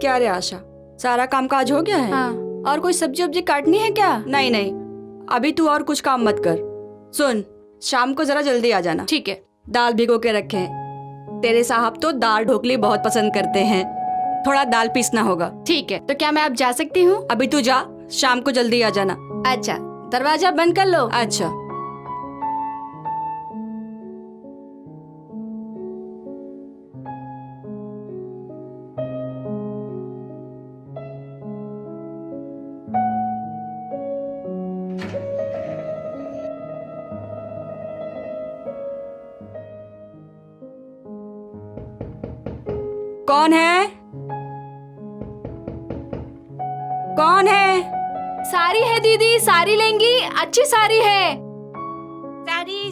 क्या रे आशा, सारा काम काज हो गया है? हाँ। और कोई सब्जी वब्जी काटनी है क्या? नहीं नहीं, अभी तू और कुछ काम मत कर। सुन, शाम को जरा जल्दी आ जाना। ठीक है। दाल भिगो के रखे हैं, तेरे साहब तो दाल ढोकली बहुत पसंद करते हैं। थोड़ा दाल पीसना होगा। ठीक है, तो क्या मैं अब जा सकती हूँ? अभी तू जा, शाम को जल्दी आ जाना। अच्छा, दरवाजा बंद कर लो। अच्छा। कौन है? कौन है? साड़ी है दीदी, साड़ी लेंगी? अच्छी साड़ी है।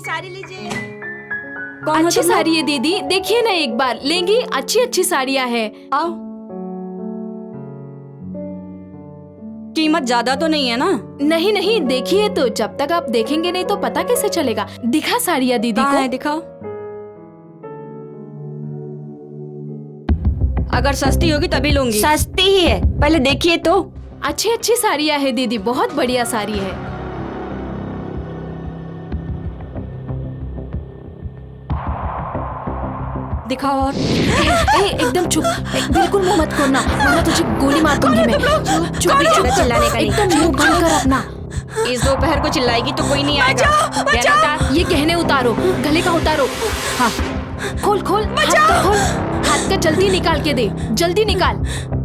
साड़ी लीजिए। कौन हो अच्छी तुम लोग? साड़ी है दीदी, देखिए ना एक बार। लेंगी? अच्छी अच्छी साड़ियाँ है। आओ। कीमत ज्यादा तो नहीं है ना? नहीं नहीं, देखिए तो। जब तक आप देखेंगे नहीं तो पता कैसे चलेगा। दिखा साड़ियाँ दीदी कहाँ है, को। दिखाओ। अगर सस्ती होगी तभी लूंगी। सस्ती ही है, पहले देखिए तो। अच्छी अच्छी साड़ियाँ है दीदी, बहुत बढ़िया साड़ी है। दिखाओ और। एकदम चुप, बिल्कुल मुंह मत खोलना, वरना तुझे गोली मार दूंगी मैं। चुप चुप चिल्लाने का नहीं। एकदम मुंह बंद कर अपना। इस दोपहर को चिल्लाएगी तो कोई नहीं आएगा। गहना उतार। ये गहने उतारो, गले का उतारो। हाँ, खोल खोल, हाथ का खोल। हाथ का जल्दी निकाल के दे, जल्दी निकाल,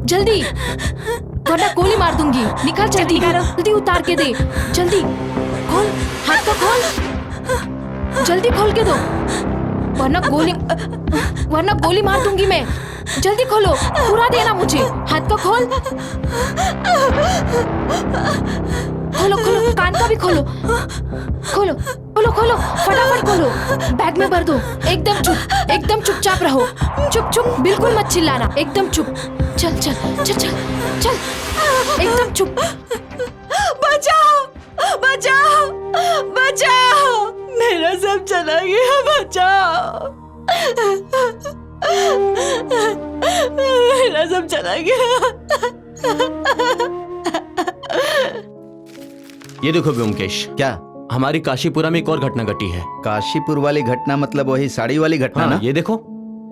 जल्दी, वरना गोली मार दूंगी। निकाल जल्दी, जल्दी उतार के दे, जल्दी खोल, हाथ का खोल, जल्दी खोल के दो, वरना गोली मार दूंगी मैं। जल्दी खोलो, पूरा देना मुझे। हाथ का खोल, खोलो खोलो, कान का भी खोलो, खोलो खोलो खोलो, फटाफट खोलो। बैग में भर दो। एकदम चुप, एकदम चुपचाप रहो। चुप चुप, बिल्कुल मत चिल्लाना, एकदम चुप। चल चल चल चल चल, एकदम चुप। बचाओ बचाओ बचाओ, मेरा सब चला गया। बचाओ, मेरा सब चला गया। ये देखो व्योमकेश, क्या? हमारी काशीपुरा में एक और घटना घटी है। काशीपुर वाली घटना मतलब वही साड़ी वाली घटना हाँ, ना? ये देखो।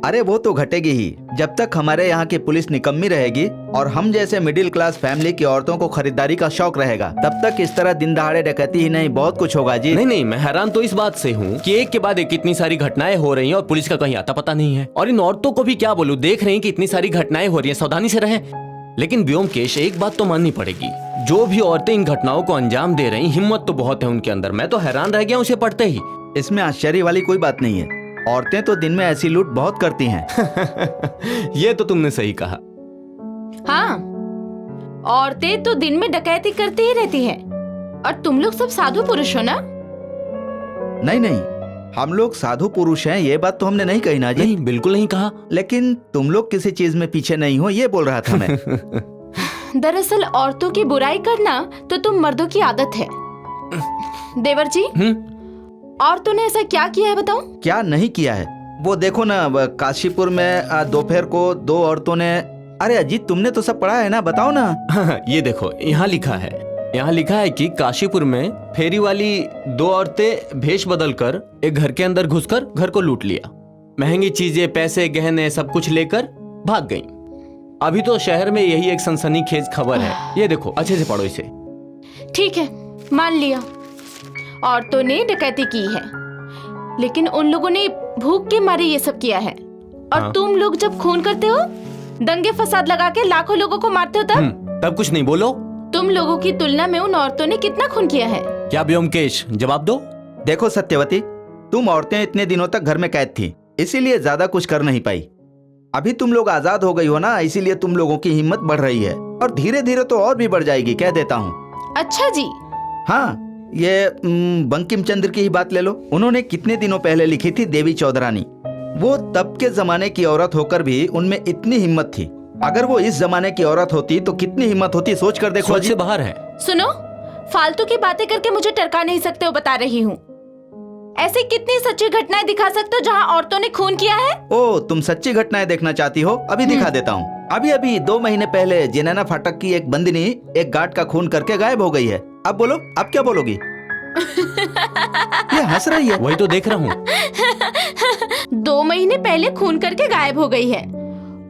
अरे वो तो घटेगी ही। जब तक हमारे यहाँ की पुलिस निकम्मी रहेगी और हम जैसे मिडिल क्लास फैमिली की औरतों को खरीदारी का शौक रहेगा, तब तक इस तरह दिन दहाड़े डकैती ही नहीं, बहुत कुछ होगा जी। नहीं नहीं, मैं हैरान तो इस बात से हूँ कि एक के बाद एक इतनी सारी घटनाएं हो रही हैं और पुलिस का कहीं आता पता नहीं है। और इन औरतों को भी क्या बोलूं, देख रही हैं कि इतनी सारी घटनाएं हो रही हैं, सावधानी से रहें। लेकिन व्योमकेश, एक बात तो माननी पड़ेगी, जो भी औरतें इन घटनाओं को अंजाम दे रही, हिम्मत तो बहुत है उनके अंदर। मैं तो हैरान रह गया उसे पढ़ते ही। इसमें आश्चर्य वाली कोई बात नहीं है। औरतें तो दिन में ऐसी लूट बहुत करती हैं। ये तो तुमने सही कहा। हाँ, औरतें तो दिन में डकैती करती ही रहती हैं। और तुम लोग सब साधु पुरुष हो ना? नहीं नहीं, हम लोग साधु पुरुष हैं, ये बात तो हमने नहीं कही ना जी। नहीं, बिल्कुल नहीं कहा। लेकिन तुम लोग किसी चीज में पीछे नहीं हो, ये बोल रहा था मैं। दरअसल औरतों की बुराई करना तो तुम मर्दों की आदत है। देवर जी, औरतों ने ऐसा क्या किया है बताओ? क्या नहीं किया है? वो देखो ना, काशीपुर में दोपहर को 2 औरतों ने। अरे अजीत, तुमने तो सब पढ़ा है ना, बताओ ना। हाँ, ये देखो, यहाँ लिखा है कि काशीपुर में फेरी वाली 2 औरतें भेष बदलकर एक घर के अंदर घुसकर घर को लूट लिया। महंगी चीजें, पैसे, गहने सब कुछ लेकर भाग गईं। अभी तो शहर में यही एक सनसनीखेज खबर है। ये देखो, अच्छे से पढ़ो इसे। ठीक है, मान लिया, औरतों ने डकैती की है, लेकिन उन लोगों ने भूख के मारे ये सब किया है। और हाँ। तुम लोग जब खून करते हो, दंगे फसाद लगा के लाखों लोगों को मारते हो, तब कुछ नहीं बोलो। तुम लोगों की तुलना में उन औरतों ने कितना खून किया है? क्या व्योमकेश, जवाब दो। देखो सत्यवती, तुम औरतें इतने दिनों तक घर में कैद थी, इसीलिए ज्यादा कुछ कर नहीं पाई। अभी तुम लोग आजाद हो गई हो ना, इसीलिए तुम लोगों की हिम्मत बढ़ रही है, और धीरे धीरे तो और भी बढ़ जाएगी, कह देता हूँ। अच्छा जी। हाँ, ये बंकिम चंद्र की ही बात ले लो। उन्होंने कितने दिनों पहले लिखी थी देवी चौधरानी। वो तब के जमाने की औरत होकर भी उनमें इतनी हिम्मत थी। अगर वो इस जमाने की औरत होती तो कितनी हिम्मत होती, सोच कर देखो। सोच से बाहर है। सुनो, फालतू की बातें करके मुझे टरका नहीं सकते हो, बता रही हूँ। ऐसी कितनी सच्ची घटनाएं दिखा सकते हो जहाँ औरतों ने खून किया है? ओ, तुम सच्ची घटनाएं देखना चाहती हो? अभी दिखा देता हूँ। अभी अभी 2 महीने पहले जिनेना फाटक की एक बंदिनी एक गार्ड का खून करके गायब हो गई है। अब बोलो, अब क्या बोलोगी? ये हंस रही है। वही तो देख रहा हूँ। 2 महीने पहले खून करके गायब हो गई है,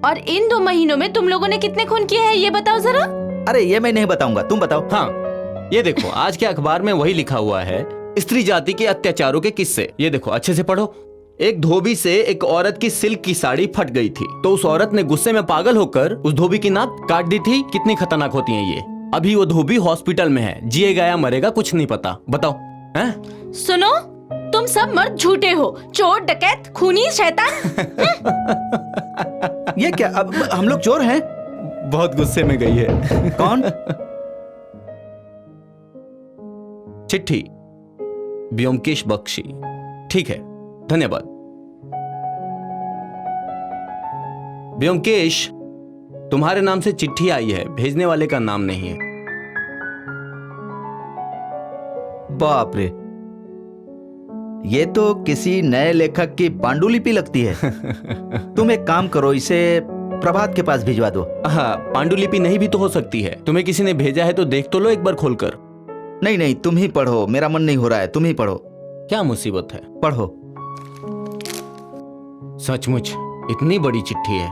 और इन 2 महीनों में तुम लोगों ने कितने खून किए हैं ये बताओ जरा। अरे ये मैं नहीं बताऊंगा, तुम बताओ। हाँ, ये देखो आज के अखबार में वही लिखा हुआ है, स्त्री जाति के अत्याचारों के किस्से। ये देखो, अच्छे से पढ़ो। एक धोबी से एक औरत की सिल्क की साड़ी फट गई थी, तो उस औरत ने गुस्से में पागल होकर उस धोबी की नाक काट दी थी। कितनी खतरनाक होती है ये। अभी वो धोबी हॉस्पिटल में है, जिएगा या मरेगा कुछ नहीं पता। बताओ। हैं? सुनो, तुम सब मर्द झूठे हो, चोर, डकैत, खूनी, शैतान। ये क्या, अब हम लोग चोर हैं? बहुत गुस्से में गई है। कौन? चिट्ठी, ब्योमकेश बख्शी। ठीक है, धन्यवाद। ब्योमकेश, तुम्हारे नाम से चिट्ठी आई है, भेजने वाले का नाम नहीं है। बाप रे, ये तो किसी नए लेखक की पांडुलिपि लगती है। तुम एक काम करो, इसे प्रभात के पास भिजवा दो। हाँ, पांडुलिपि नहीं भी तो हो सकती है। तुम्हें किसी ने भेजा है तो देख तो लो एक बार खोलकर। नहीं नहीं, तुम ही पढ़ो, मेरा मन नहीं हो रहा है, तुम ही पढ़ो। क्या मुसीबत है? पढ़ो। सचमुच इतनी बड़ी चिट्ठी है?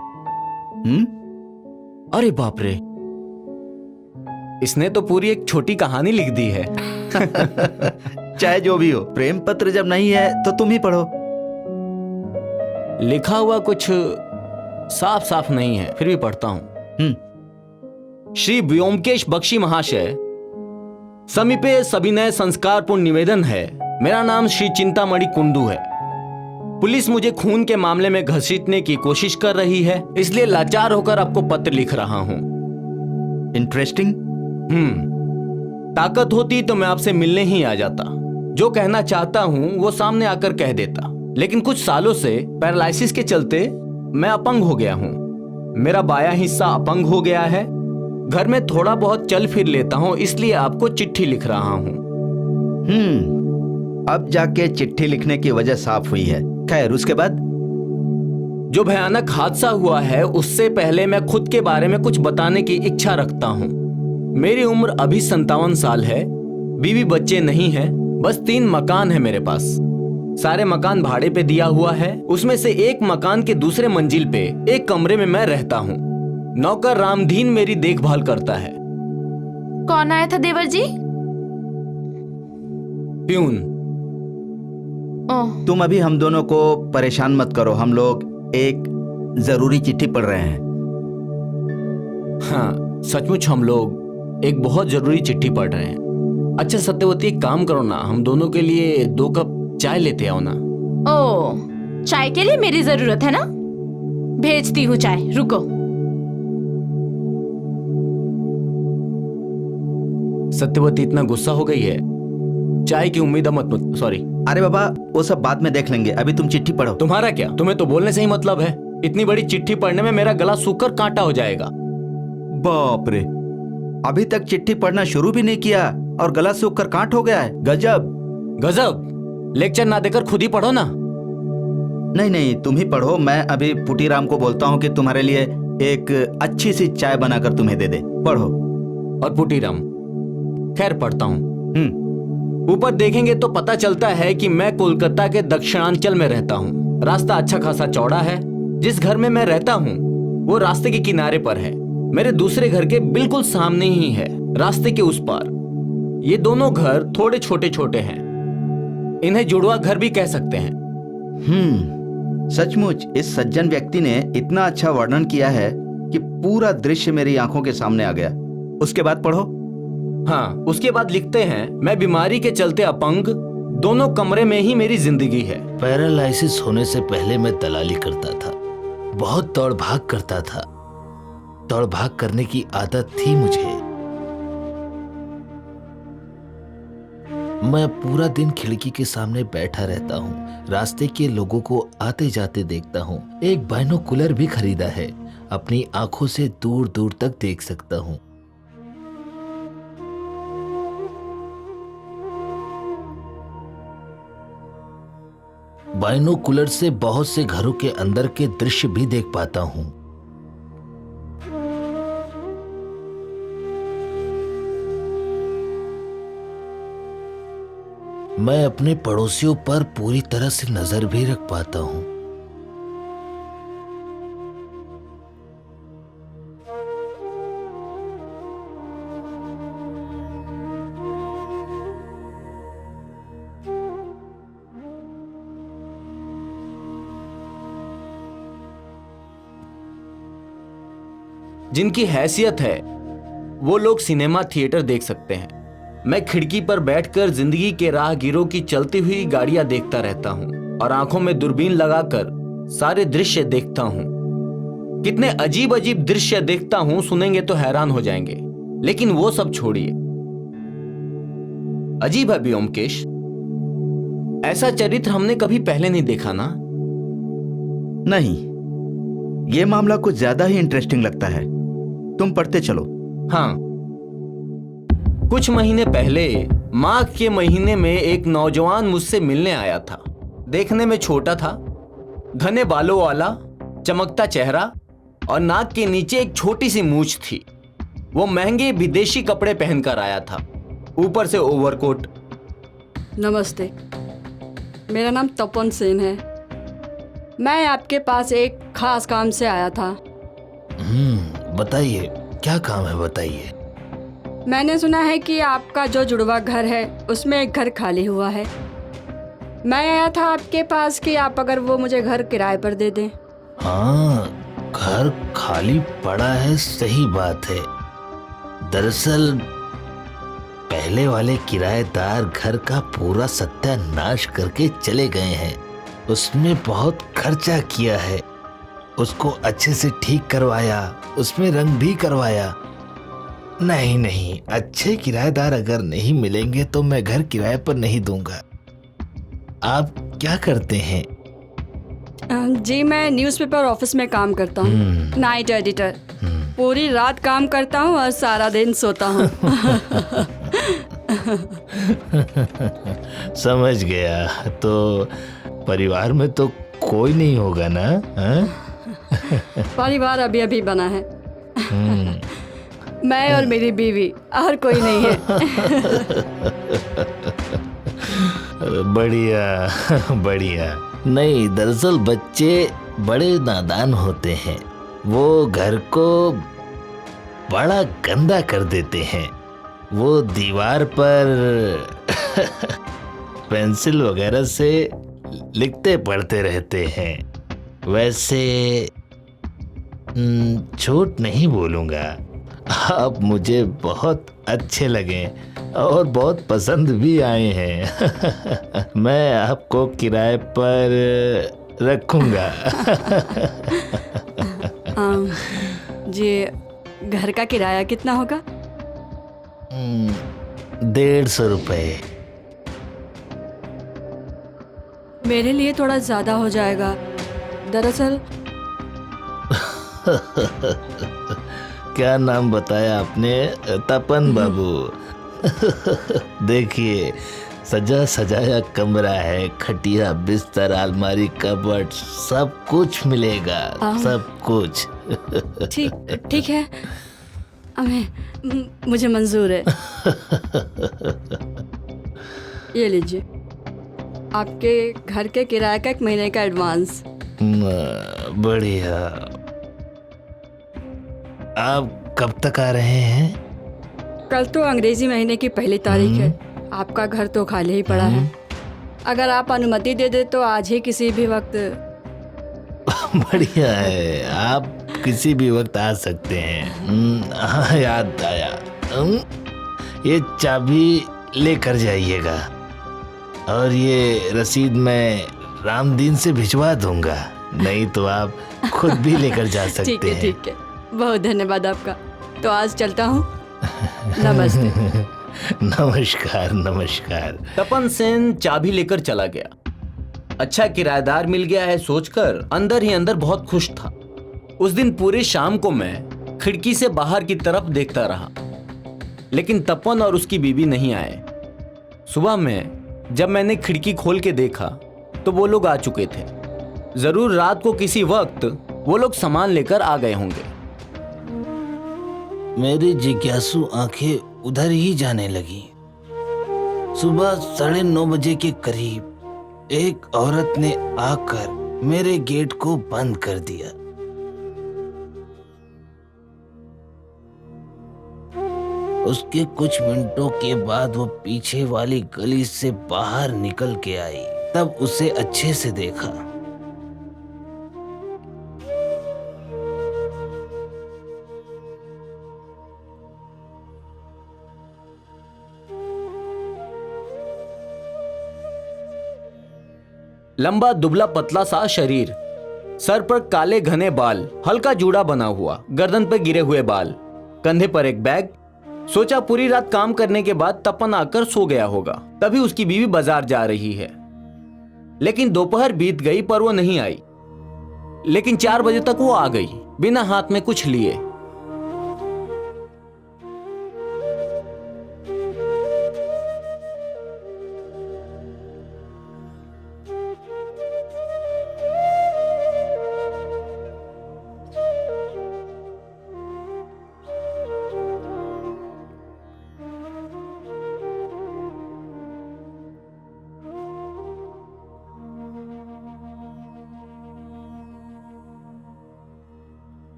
अरे बाप रे, इसने तो पूरी एक छोटी कहानी लिख दी है। चाहे जो भी हो, प्रेम पत्र जब नहीं है तो तुम ही पढ़ो। लिखा हुआ कुछ साफ साफ नहीं है, फिर भी पढ़ता हूं। श्री ब्योमकेश बख्शी महाशय, समीपे सविनय संस्कारपूर्ण निवेदन है। मेरा नाम श्री चिंतामणि कुंडू है। पुलिस मुझे खून के मामले में घसीटने की कोशिश कर रही है, इसलिए लाचार होकर आपको पत्र लिख रहा हूं। इंटरेस्टिंग। ताकत होती तो मैं आपसे मिलने ही आ जाता। जो कहना चाहता हूं वो सामने आकर कह देता, लेकिन कुछ सालों से पैरालिसिस के चलते मैं अपंग हो गया हूं। मेरा बायां हिस्सा अपंग हो गया है। घर में थोड़ा बहुत चल फिर लेता हूं, इसलिए आपको चिट्ठी लिख रहा हूं। अब जाके चिट्ठी लिखने की वजह साफ हुई है। खैर, उसके बाद? जो भयानक हादसा हुआ है उससे पहले मैं खुद के बारे में कुछ बताने की इच्छा रखता हूं। मेरी उम्र अभी 57 साल है। बीवी बच्चे नहीं हैं, बस 3 मकान है मेरे पास। सारे मकान भाड़े पे दिया हुआ है। उसमें से एक मकान के दूसरे मंजिल पे एक कमरे में मैं रहता हूँ। नौकर रामधीन मेरी देखभाल करता है। कौन आया था देवर जी? प्यून। तुम अभी हम दोनों को परेशान मत करो, हम लोग एक जरूरी चिट्ठी पढ़ रहे हैं। हाँ, सचमुच हम लोग एक बहुत जरूरी चिट्ठी पढ़ रहे हैं। अच्छा सत्यवती, एक काम करो ना, हम दोनों के लिए 2 कप चाय लेते आओ ना। ओह, चाय के लिए मेरी जरूरत है ना? भेजती हूँ चाय, रुको। सत्यवती इतना गुस्सा हो गई है, चाय की उम्मीद मत। सॉरी। अरे बाबा, वो सब बाद में देख लेंगे, अभी तुम चिट्ठी पढ़ो। तुम्हारा क्या, तुम्हें तो बोलने से ही मतलब है। इतनी बड़ी चिट्ठी पढ़ने में मेरा गला सूखकर कांटा हो जाएगा। बाप रे, अभी तक चिट्ठी पढ़ना शुरू भी नहीं किया और गला सूख कर कांट हो गया है। गजब। गजब, लेक्चर ना देकर खुद ही पढ़ो ना। नहीं नहीं, तुम ही पढ़ो। मैं अभी पुटीराम को बोलता हूँ कि तुम्हारे लिए एक अच्छी सी चाय बनाकर तुम्हें दे दे। पढ़ो। और पुटीराम, खैर पढ़ता हूँ। ऊपर देखेंगे तो पता चलता है कि मैं कोलकाता के दक्षिणांचल में रहता हूँ। रास्ता अच्छा खासा चौड़ा है। जिस घर में मैं रहता हूँ वो रास्ते के किनारे पर है। मेरे दूसरे घर के बिल्कुल सामने ही है, रास्ते के उस पार। ये दोनों घर थोड़े छोटे छोटे हैं, इन्हें जुड़वा घर भी कह सकते हैं। सचमुच इस सज्जन व्यक्ति ने इतना अच्छा वर्णन किया है कि पूरा दृश्य मेरी आंखों के सामने आ गया। उसके बाद पढ़ो। हाँ, उसके बाद लिखते हैं, मैं बीमारी के चलते अपंग, दोनों कमरे में ही मेरी जिंदगी है। पैरालिसिस होने से पहले मैं दलाली करता था, बहुत दौड़ भाग करता था। दौड़ भाग करने की आदत थी मुझे। मैं पूरा दिन खिड़की के सामने बैठा रहता हूँ, रास्ते के लोगों को आते जाते देखता हूँ। एक बाइनोकुलर भी खरीदा है, अपनी आंखों से दूर दूर तक देख सकता हूँ। बाइनोकुलर से बहुत से घरों के अंदर के दृश्य भी देख पाता हूँ। मैं अपने पड़ोसियों पर पूरी तरह से नजर भी रख पाता हूँ। जिनकी हैसियत है वो लोग सिनेमा थिएटर देख सकते हैं। मैं खिड़की पर बैठकर जिंदगी के राहगीरों की चलती हुई गाड़ियां देखता रहता हूँ और आंखों में दूरबीन लगाकर सारे दृश्य देखता हूँ। कितने अजीब अजीब दृश्य देखता हूँ, सुनेंगे तो हैरान हो जाएंगे। लेकिन वो सब छोड़िए, अजीब है व्योमकेश, ऐसा चरित्र हमने कभी पहले नहीं देखा ना। नहीं, ये मामला कुछ ज्यादा ही इंटरेस्टिंग लगता है। तुम पढ़ते चलो। हाँ, कुछ महीने पहले माघ के महीने में एक नौजवान मुझसे मिलने आया था। देखने में छोटा था, घने बालों वाला, चमकता चेहरा और नाक के नीचे एक छोटी सी मूंछ थी। वो महंगे विदेशी कपड़े पहनकर आया था, ऊपर से ओवरकोट। नमस्ते, मेरा नाम तपन सेन है। मैं आपके पास एक खास काम से आया था। बताइए, क्या काम है, बताइए। मैंने सुना है कि आपका जो जुड़वा घर है उसमें एक घर खाली हुआ है। मैं आया था आपके पास कि आप अगर वो मुझे घर किराए पर दे दें। हाँ, घर खाली पड़ा है, सही बात है। दरअसल पहले वाले किराएदार घर का पूरा सत्यानाश करके चले गए हैं। उसमें बहुत खर्चा किया है, उसको अच्छे से ठीक करवाया, उसमें रंग भी करवाया। नहीं, अच्छे किराएदार अगर नहीं मिलेंगे तो मैं घर किराए पर नहीं दूंगा। आप क्या करते हैं? जी, मैं न्यूज़पेपर ऑफिस में काम करता हूँ, नाइट एडिटर। पूरी रात काम करता हूँ और सारा दिन सोता हूँ। समझ गया। तो परिवार में तो कोई नहीं होगा ना? परिवार अभी अभी बना है। मैं और मेरी बीवी, और कोई नहीं है। बढ़िया। नहीं, दरअसल बच्चे बड़े नादान होते हैं। वो घर को बड़ा गंदा कर देते हैं। वो दीवार पर पेंसिल वगैरह से लिखते पढ़ते रहते हैं। वैसे झूठ नहीं बोलूंगा, आप मुझे बहुत अच्छे लगे और बहुत पसंद भी आए हैं। मैं आपको किराए पर रखूंगा। जी, घर का किराया कितना होगा? 150 रुपए। मेरे लिए थोड़ा ज्यादा हो जाएगा। दरअसल क्या नाम बताया आपने? तपन बाबू। देखिए, सजा सजाया कमरा है, खटिया, बिस्तर, अलमारी, कबर्ड, सब कुछ मिलेगा, सब कुछ। ठीक है, मुझे मंजूर है। ये लीजिए, आपके घर के किराए का 1 महीने का एडवांस। बढ़िया। आप कब तक आ रहे हैं? कल तो अंग्रेजी महीने की 1 तारीख है। आपका घर तो खाली ही पड़ा है। अगर आप अनुमति दे दे तो आज ही किसी भी वक्त। बढ़िया है, आप किसी भी वक्त आ सकते हैं। हाँ, याद आया, ये चाबी लेकर जाइएगा और ये रसीद मैं रामदीन से भिजवा दूंगा, नहीं तो आप खुद भी लेकर जा सकते हैं। ठीक है, बहुत धन्यवाद आपका। तो आज चलता हूँ। नमस्ते। नमस्कार। तपन सेन चाबी लेकर चला गया। अच्छा किराएदार मिल गया है सोचकर अंदर ही अंदर बहुत खुश था। उस दिन पूरे शाम को मैं खिड़की से बाहर की तरफ देखता रहा, लेकिन तपन और उसकी बीवी नहीं आए। सुबह में जब मैंने खिड़की खोल के देखा तो वो लोग आ चुके थे। जरूर रात को किसी वक्त वो लोग सामान लेकर आ गए होंगे। मेरी जिज्ञासु आंखें उधर ही जाने लगी। सुबह 9:30 बजे के करीब एक औरत ने आकर मेरे गेट को बंद कर दिया। उसके कुछ मिनटों के बाद वो पीछे वाली गली से बाहर निकल के आई। तब उसे अच्छे से देखा। लंबा दुबला पतला सा शरीर, सर पर काले घने बाल, हल्का जूड़ा बना हुआ, गर्दन पर गिरे हुए बाल, कंधे पर एक बैग। सोचा पूरी रात काम करने के बाद तपन आकर सो गया होगा। तभी उसकी बीवी बाजार जा रही है। लेकिन दोपहर बीत गई पर वो नहीं आई। लेकिन 4 बजे तक वो आ गई बिना हाथ में कुछ लिए।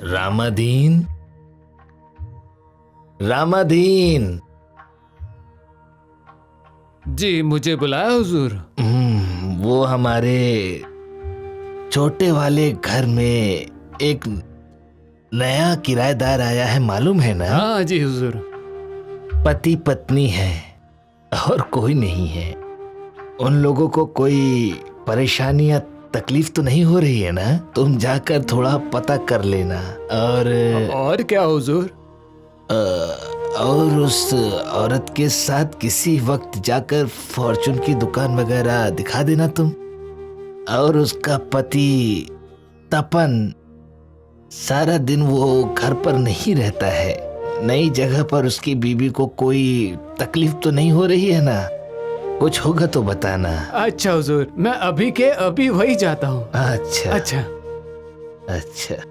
रामादीन, रामादीन। जी, मुझे बुलाया हुजूर? वो हमारे छोटे वाले घर में एक नया किराएदार आया है, मालूम है ना? हाँ जी हुजूर। पति पत्नी है और कोई नहीं है। उन लोगों को कोई परेशानी या तकलीफ तो नहीं हो रही है ना? तुम जाकर थोड़ा पता कर लेना। और क्या हुजूर? और उस औरत के साथ किसी वक्त जाकर फॉर्चून की दुकान वगैरह दिखा देना तुम। और उसका पति तपन, सारा दिन वो घर पर नहीं रहता है। नई जगह पर उसकी बीवी को कोई तकलीफ तो नहीं हो रही है ना? कुछ होगा तो बताना। अच्छा हुजूर, मैं अभी के अभी वही जाता हूँ। अच्छा अच्छा। अच्छा।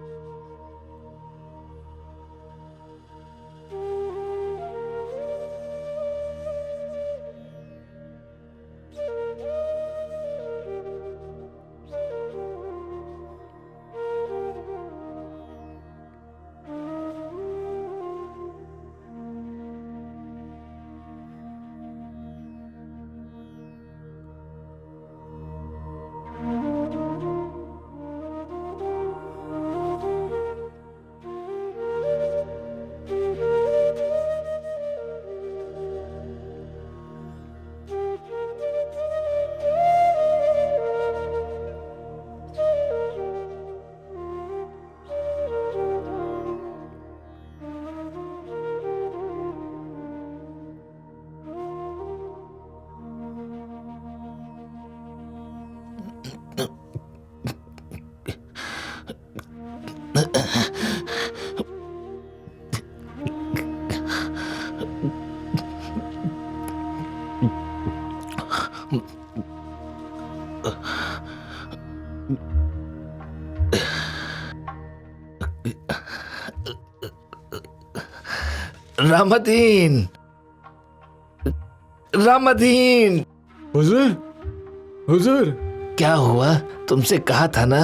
रामादीन, रामादीन। हुजूर, हुजूर। क्या हुआ? तुमसे कहा था ना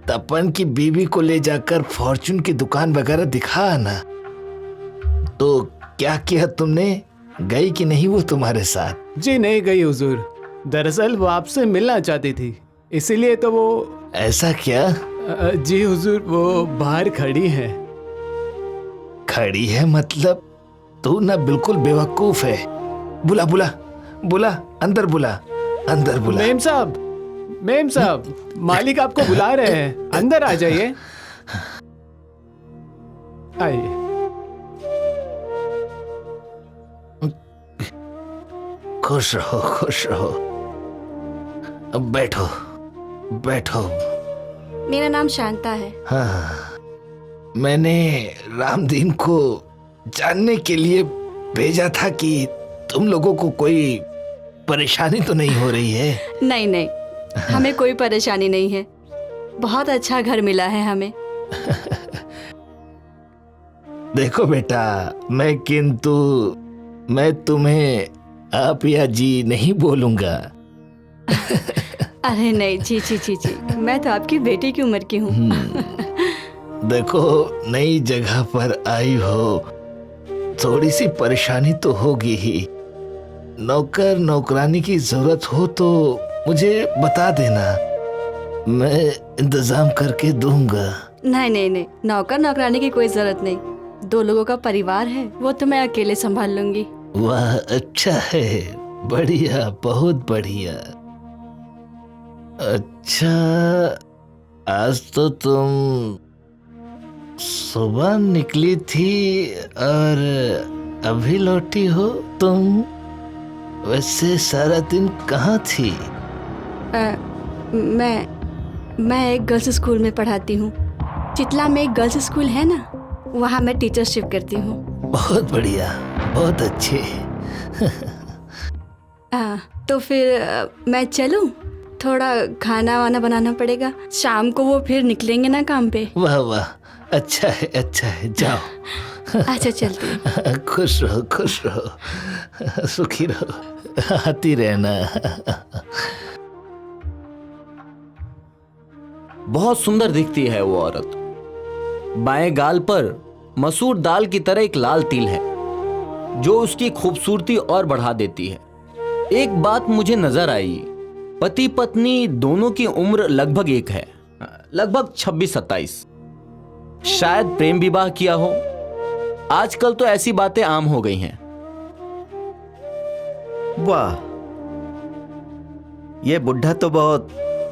तपन की बीवी को ले जाकर फॉर्चून की दुकान वगैरह दिखा आना। तो क्या किया तुमने? गई कि नहीं वो तुम्हारे साथ? जी नहीं गई हुजूर। दरअसल वो आपसे मिलना चाहती थी, इसीलिए तो वो। ऐसा क्या? जी हुजूर, वो बाहर खड़ी है। खड़ी है मतलब? तू ना बिल्कुल बेवकूफ है। बुला बुला बुला, अंदर बुला, अंदर बुला। मेम साहब, मेम साहब, मालिक आपको बुला रहे हैं, अंदर आ जाइए। आइए। खुश रहो, खुश रहो। अब बैठो बैठो। मेरा नाम शांता है। हाँ, मैंने रामदीन को जानने के लिए भेजा था कि तुम लोगों को कोई परेशानी तो नहीं हो रही है। नहीं नहीं, हमें कोई परेशानी नहीं है। बहुत अच्छा घर मिला है हमें। देखो बेटा, मैं तुम्हें आप या जी नहीं बोलूंगा। अरे नहीं, जी जी जी जी, मैं तो आपकी बेटी की उम्र की हूँ। देखो, नई जगह पर आई हो, थोड़ी सी परेशानी तो होगी ही। नौकर नौकरानी की जरूरत हो तो मुझे बता देना, मैं इंतजाम करके दूंगा। नहीं नहीं नहीं, नौकर नौकरानी की कोई जरूरत नहीं। 2 लोगों का परिवार है, वो तो मैं अकेले संभाल लूंगी। वाह, अच्छा है, बढ़िया, बहुत बढ़िया। अच्छा, आज तो तुम सुबह निकली थी और अभी लौटी हो तुम? वैसे सारा दिन कहाँ थी? मैं एक गर्ल्स स्कूल में पढ़ाती हूँ। चितला में एक गर्ल्स स्कूल है ना, वहाँ मैं टीचरशिप करती हूँ। बहुत बढ़िया, बहुत अच्छे। तो फिर मैं चलूँ? थोड़ा खाना वाना बनाना पड़ेगा, शाम को वो फिर निकलेंगे ना काम पे। वाह वाह, अच्छा है, जाओ। अच्छा, चलती हूँ। खुश रहो, सुखी रहो, आती रहना। बहुत सुंदर दिखती है वो औरत। बाएं गाल पर मसूर दाल की तरह एक लाल तिल है जो उसकी खूबसूरती और बढ़ा देती है। एक बात मुझे नजर आई, पति पत्नी दोनों की उम्र लगभग एक है, लगभग 26-27। शायद प्रेम विवाह किया हो। आजकल तो ऐसी बातें आम हो गई हैं। वाह, ये बुढ़ा तो बहुत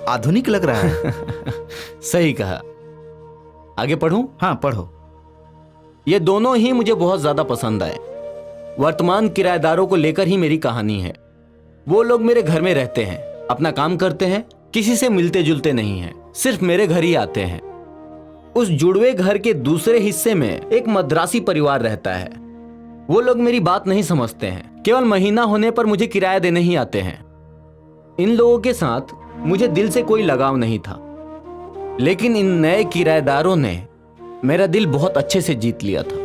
आधुनिक लग रहा है। सही कहा। आगे पढ़ूं? हाँ, पढ़ो। ये दोनों ही मुझे बहुत ज्यादा पसंद आए। वर्तमान किराएदारों को लेकर ही मेरी कहानी है। वो लोग मेरे घर में रहते हैं, अपना काम करते हैं, किसी से मिलते जुलते नहीं हैं, सिर्फ मेरे घर ही आते हैं। उस जुड़वे घर के दूसरे हिस्से में एक मद्रासी परिवार रहता है। वो लोग मेरी बात नहीं समझते हैं, केवल महीना होने पर मुझे किराया देने ही आते हैं। इन लोगों के साथ मुझे दिल से कोई लगाव नहीं था, लेकिन इन नए किराएदारों ने मेरा दिल बहुत अच्छे से जीत लिया था।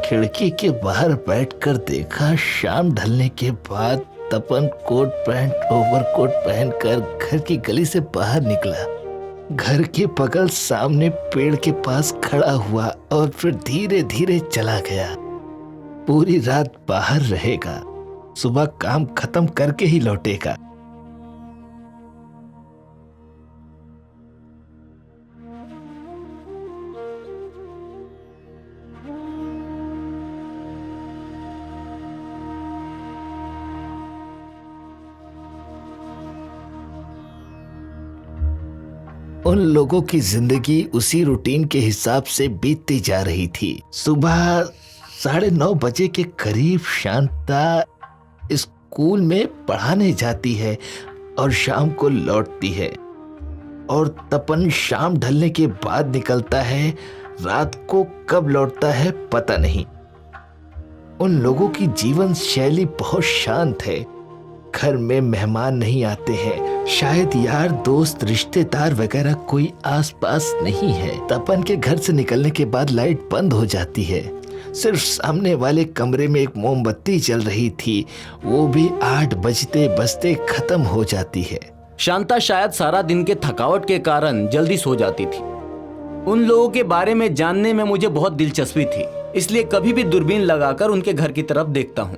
खिड़की के बाहर बैठकर देखा, शाम ढलने के बाद तपन कोट पैंट ओवरकोट पहनकर घर की गली से बाहर निकला। घर के बगल सामने पेड़ के पास खड़ा हुआ और फिर धीरे धीरे चला गया। पूरी रात बाहर रहेगा, सुबह काम खत्म करके ही लौटेगा। उन लोगों की जिंदगी उसी रूटीन के हिसाब से बीतती जा रही थी। सुबह 9:30 बजे के करीब शांता स्कूल में पढ़ाने जाती है और शाम को लौटती है, और तपन शाम ढलने के बाद निकलता है। रात को कब लौटता है पता नहीं। उन लोगों की जीवन शैली बहुत शांत है। घर में मेहमान नहीं आते हैं, शायद यार दोस्त रिश्तेदार वगैरह कोई आसपास नहीं है। तपन के घर से निकलने के बाद लाइट बंद हो जाती है। सिर्फ सामने वाले कमरे में एक मोमबत्ती जल रही थी, वो भी 8 बजते बजते खत्म हो जाती है। शांता शायद सारा दिन के थकावट के कारण जल्दी सो जाती थी। उन लोगों के बारे में जानने में मुझे बहुत दिलचस्पी थी, इसलिए कभी भी दूरबीन लगाकर उनके घर की तरफ देखता हूँ,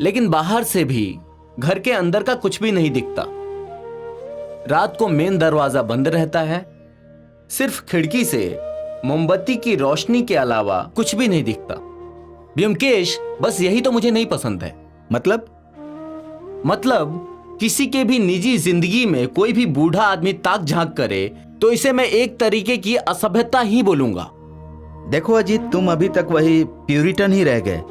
लेकिन बाहर से भी घर के अंदर का कुछ भी नहीं दिखता। रात को मेन दरवाजा बंद रहता है, सिर्फ खिड़की से मोमबत्ती की रोशनी के अलावा कुछ भी नहीं दिखता। ब्योमकेश, बस यही तो मुझे नहीं पसंद है। मतलब किसी के भी निजी जिंदगी में कोई भी बूढ़ा आदमी ताक झांक करे तो इसे मैं एक तरीके की असभ्यता ही बोलूंगा। देखो अजीत, तुम अभी तक वही प्यूरिटन ही रह गए।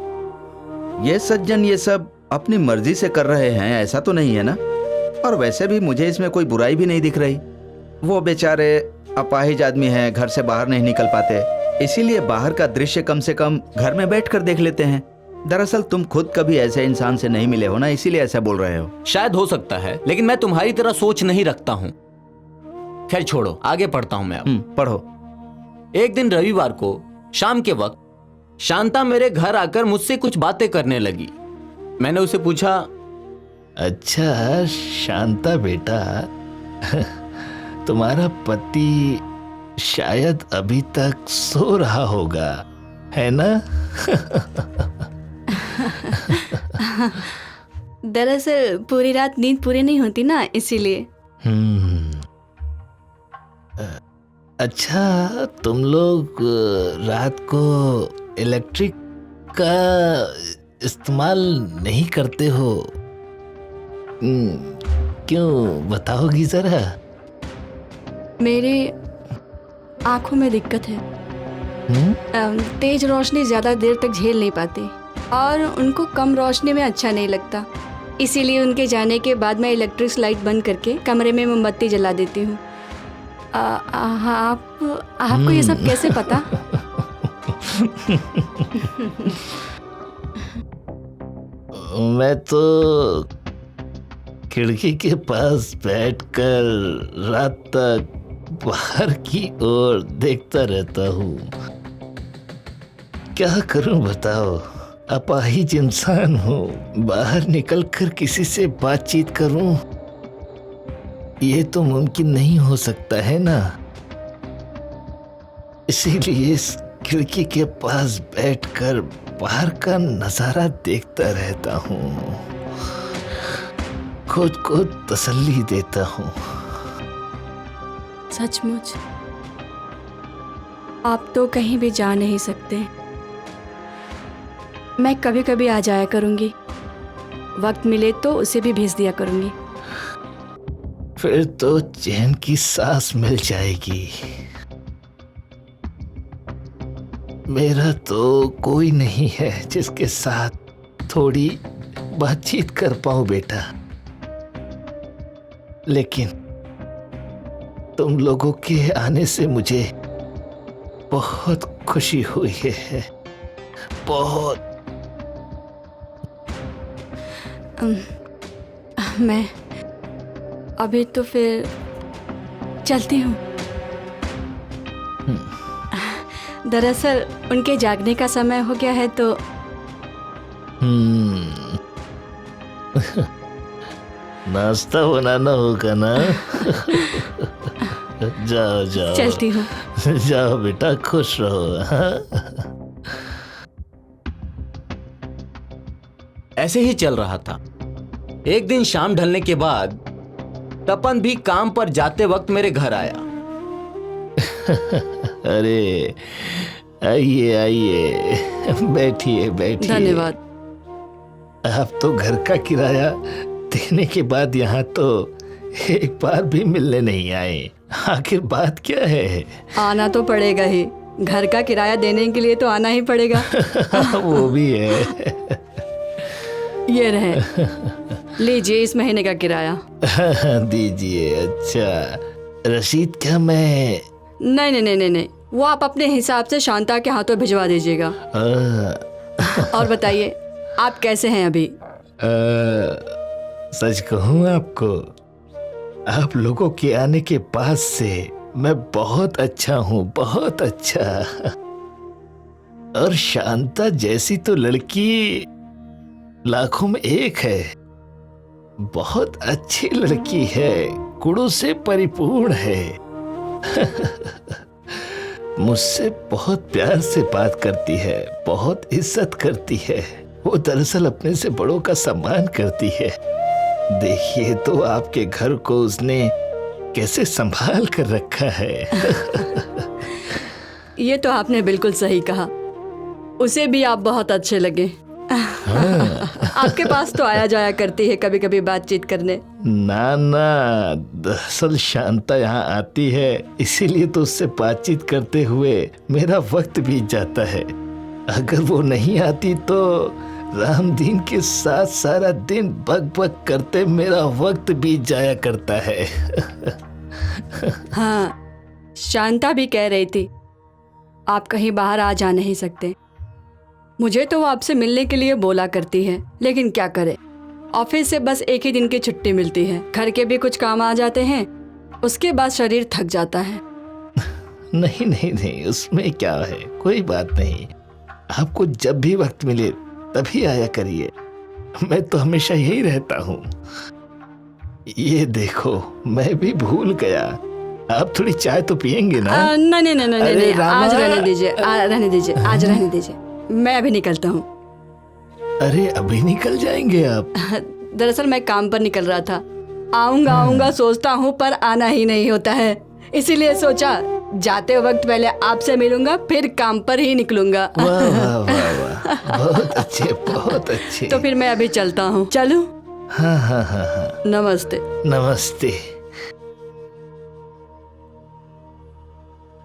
ये सज्जन ये सब अपनी मर्जी से कर रहे हैं, ऐसा तो नहीं है ना? और वैसे भी मुझे इसमें कोई बुराई भी नहीं दिख रही। वो बेचारे अपाहिज आदमी हैं, घर से बाहर नहीं निकल पाते, इसीलिए बाहर का दृश्य कम से कम घर में बैठकर देख लेते हैं। दरअसल तुम खुद कभी ऐसे इंसान से नहीं मिले हो ना, इसीलिए ऐसा बोल रहे हो। शायद हो सकता है, लेकिन मैं तुम्हारी तरह सोच नहीं रखता हूँ। खैर छोड़ो, आगे पढ़ता हूँ मैं अब। पढ़ो। एक दिन रविवार को शाम के वक्त शांता मेरे घर आकर मुझसे कुछ बातें करने लगी। मैंने उसे पूछा, अच्छा शांता बेटा, तुम्हारा पति शायद अभी तक सो रहा होगा, है ना? दरअसल पूरी रात नींद पूरी नहीं होती ना, इसीलिए। अच्छा, तुम लोग रात को इलेक्ट्रिक का इस्तेमाल नहीं करते हो? क्यों, बताओगी जरा? मेरे आंखों में दिक्कत है। तेज रोशनी ज्यादा देर तक झेल नहीं पाती और उनको कम रोशनी में अच्छा नहीं लगता, इसीलिए उनके जाने के बाद मैं इलेक्ट्रिक लाइट बंद करके कमरे में मोमबत्ती जला देती हूँ। आपको ये सब कैसे पता? मैं तो खिड़की के पास बैठकर रात तक बाहर की ओर देखता रहता हूँ। क्या करूं बताओ, अपाहिज इंसान हूँ। बाहर निकलकर किसी से बातचीत करूं, ये तो मुमकिन नहीं हो सकता है ना। इसीलिए इस खिड़की के पास बैठकर बाहर का नजारा देखता रहता हूँ, खुद को तसल्ली देता हूँ। सचमुच आप तो कहीं भी जा नहीं सकते। मैं कभी कभी आ जाया करूंगी, वक्त मिले तो उसे भी भेज दिया करूंगी। फिर तो चैन की सांस मिल जाएगी। मेरा तो कोई नहीं है जिसके साथ थोड़ी बातचीत कर पाऊं बेटा, लेकिन तुम लोगों के आने से मुझे बहुत खुशी हुई है, बहुत। मैं अभी तो फिर चलती हूँ। दरअसल उनके जागने का समय हो गया है तो। नाश्ता बनाना होगा ना। जाओ जाओ, चलती हूँ। जाओ बेटा, खुश रहो। हाँ? ऐसे ही चल रहा था। एक दिन शाम ढलने के बाद तपन भी काम पर जाते वक्त मेरे घर आया। अरे आइए आइए, बैठिए बैठिए। धन्यवाद। आप तो घर का किराया देने के बाद यहाँ तो एक बार भी मिलने नहीं आए, आखिर बात क्या है? आना तो पड़ेगा ही, घर का किराया देने के लिए तो आना ही पड़ेगा। वो भी है। ये रहे, लीजिए इस महीने का किराया। दीजिए। अच्छा, रसीद क्या मैं? नहीं नहीं नहीं नहीं नहीं, वो आप अपने हिसाब से शांता के हाथों भिजवा दीजिएगा। और बताइए आप कैसे हैं अभी? सच कहूँ आपको, आप लोगों के आने के बाद से मैं बहुत अच्छा हूँ, बहुत अच्छा। और शांता जैसी तो लड़की लाखों में एक है, बहुत अच्छी लड़की है, गुणों से परिपूर्ण है। मुझसे बहुत प्यार से बात करती है, बहुत इज्जत करती है। वो दरअसल अपने से बड़ों का सम्मान करती है। देखिए तो आपके घर को उसने कैसे संभाल कर रखा है। ये तो आपने बिल्कुल सही कहा, उसे भी आप बहुत अच्छे लगे। आपके पास तो आया जाया करती है कभी कभी बातचीत करने। ना ना, दरअसल शांता यहाँ आती है, इसीलिए तो उससे बातचीत करते हुए मेरा वक्त बीत जाता है। अगर वो नहीं आती तो रामदीन के साथ सारा दिन बक बक करते मेरा वक्त बीत जाया करता है। हाँ, शांता भी कह रही थी आप कहीं बाहर आ जा नहीं सकते। मुझे तो वो आपसे मिलने के लिए बोला करती है, लेकिन क्या करे, ऑफिस से बस एक ही दिन की छुट्टी मिलती है। घर के भी कुछ काम आ जाते हैं, उसके बाद शरीर थक जाता है। नहीं नहीं नहीं, उसमें क्या है, कोई बात नहीं। आपको जब भी वक्त मिले तभी आया करिए, मैं तो हमेशा यही रहता हूँ। ये देखो, मैं भी भूल गया, आप थोड़ी चाय तो पियेंगे ना? नहीं नहीं नहीं अरे नहीं, रामा। आज रहने दीजिए, रहने दीजिए, आज रहने दीजिए, मैं अभी निकलता हूँ। अरे अभी निकल जाएंगे आप? दरअसल मैं काम पर निकल रहा था, आऊंगा सोचता हूँ पर आना ही नहीं होता है, इसीलिए सोचा जाते वक्त पहले आपसे मिलूंगा, फिर काम पर ही निकलूंगा। वाह वाह वाह वाह, बहुत अच्छे बहुत अच्छे। तो फिर मैं अभी चलता हूँ, चलूं? हाँ हाँ हाँ हाँ, नमस्ते। नमस्ते।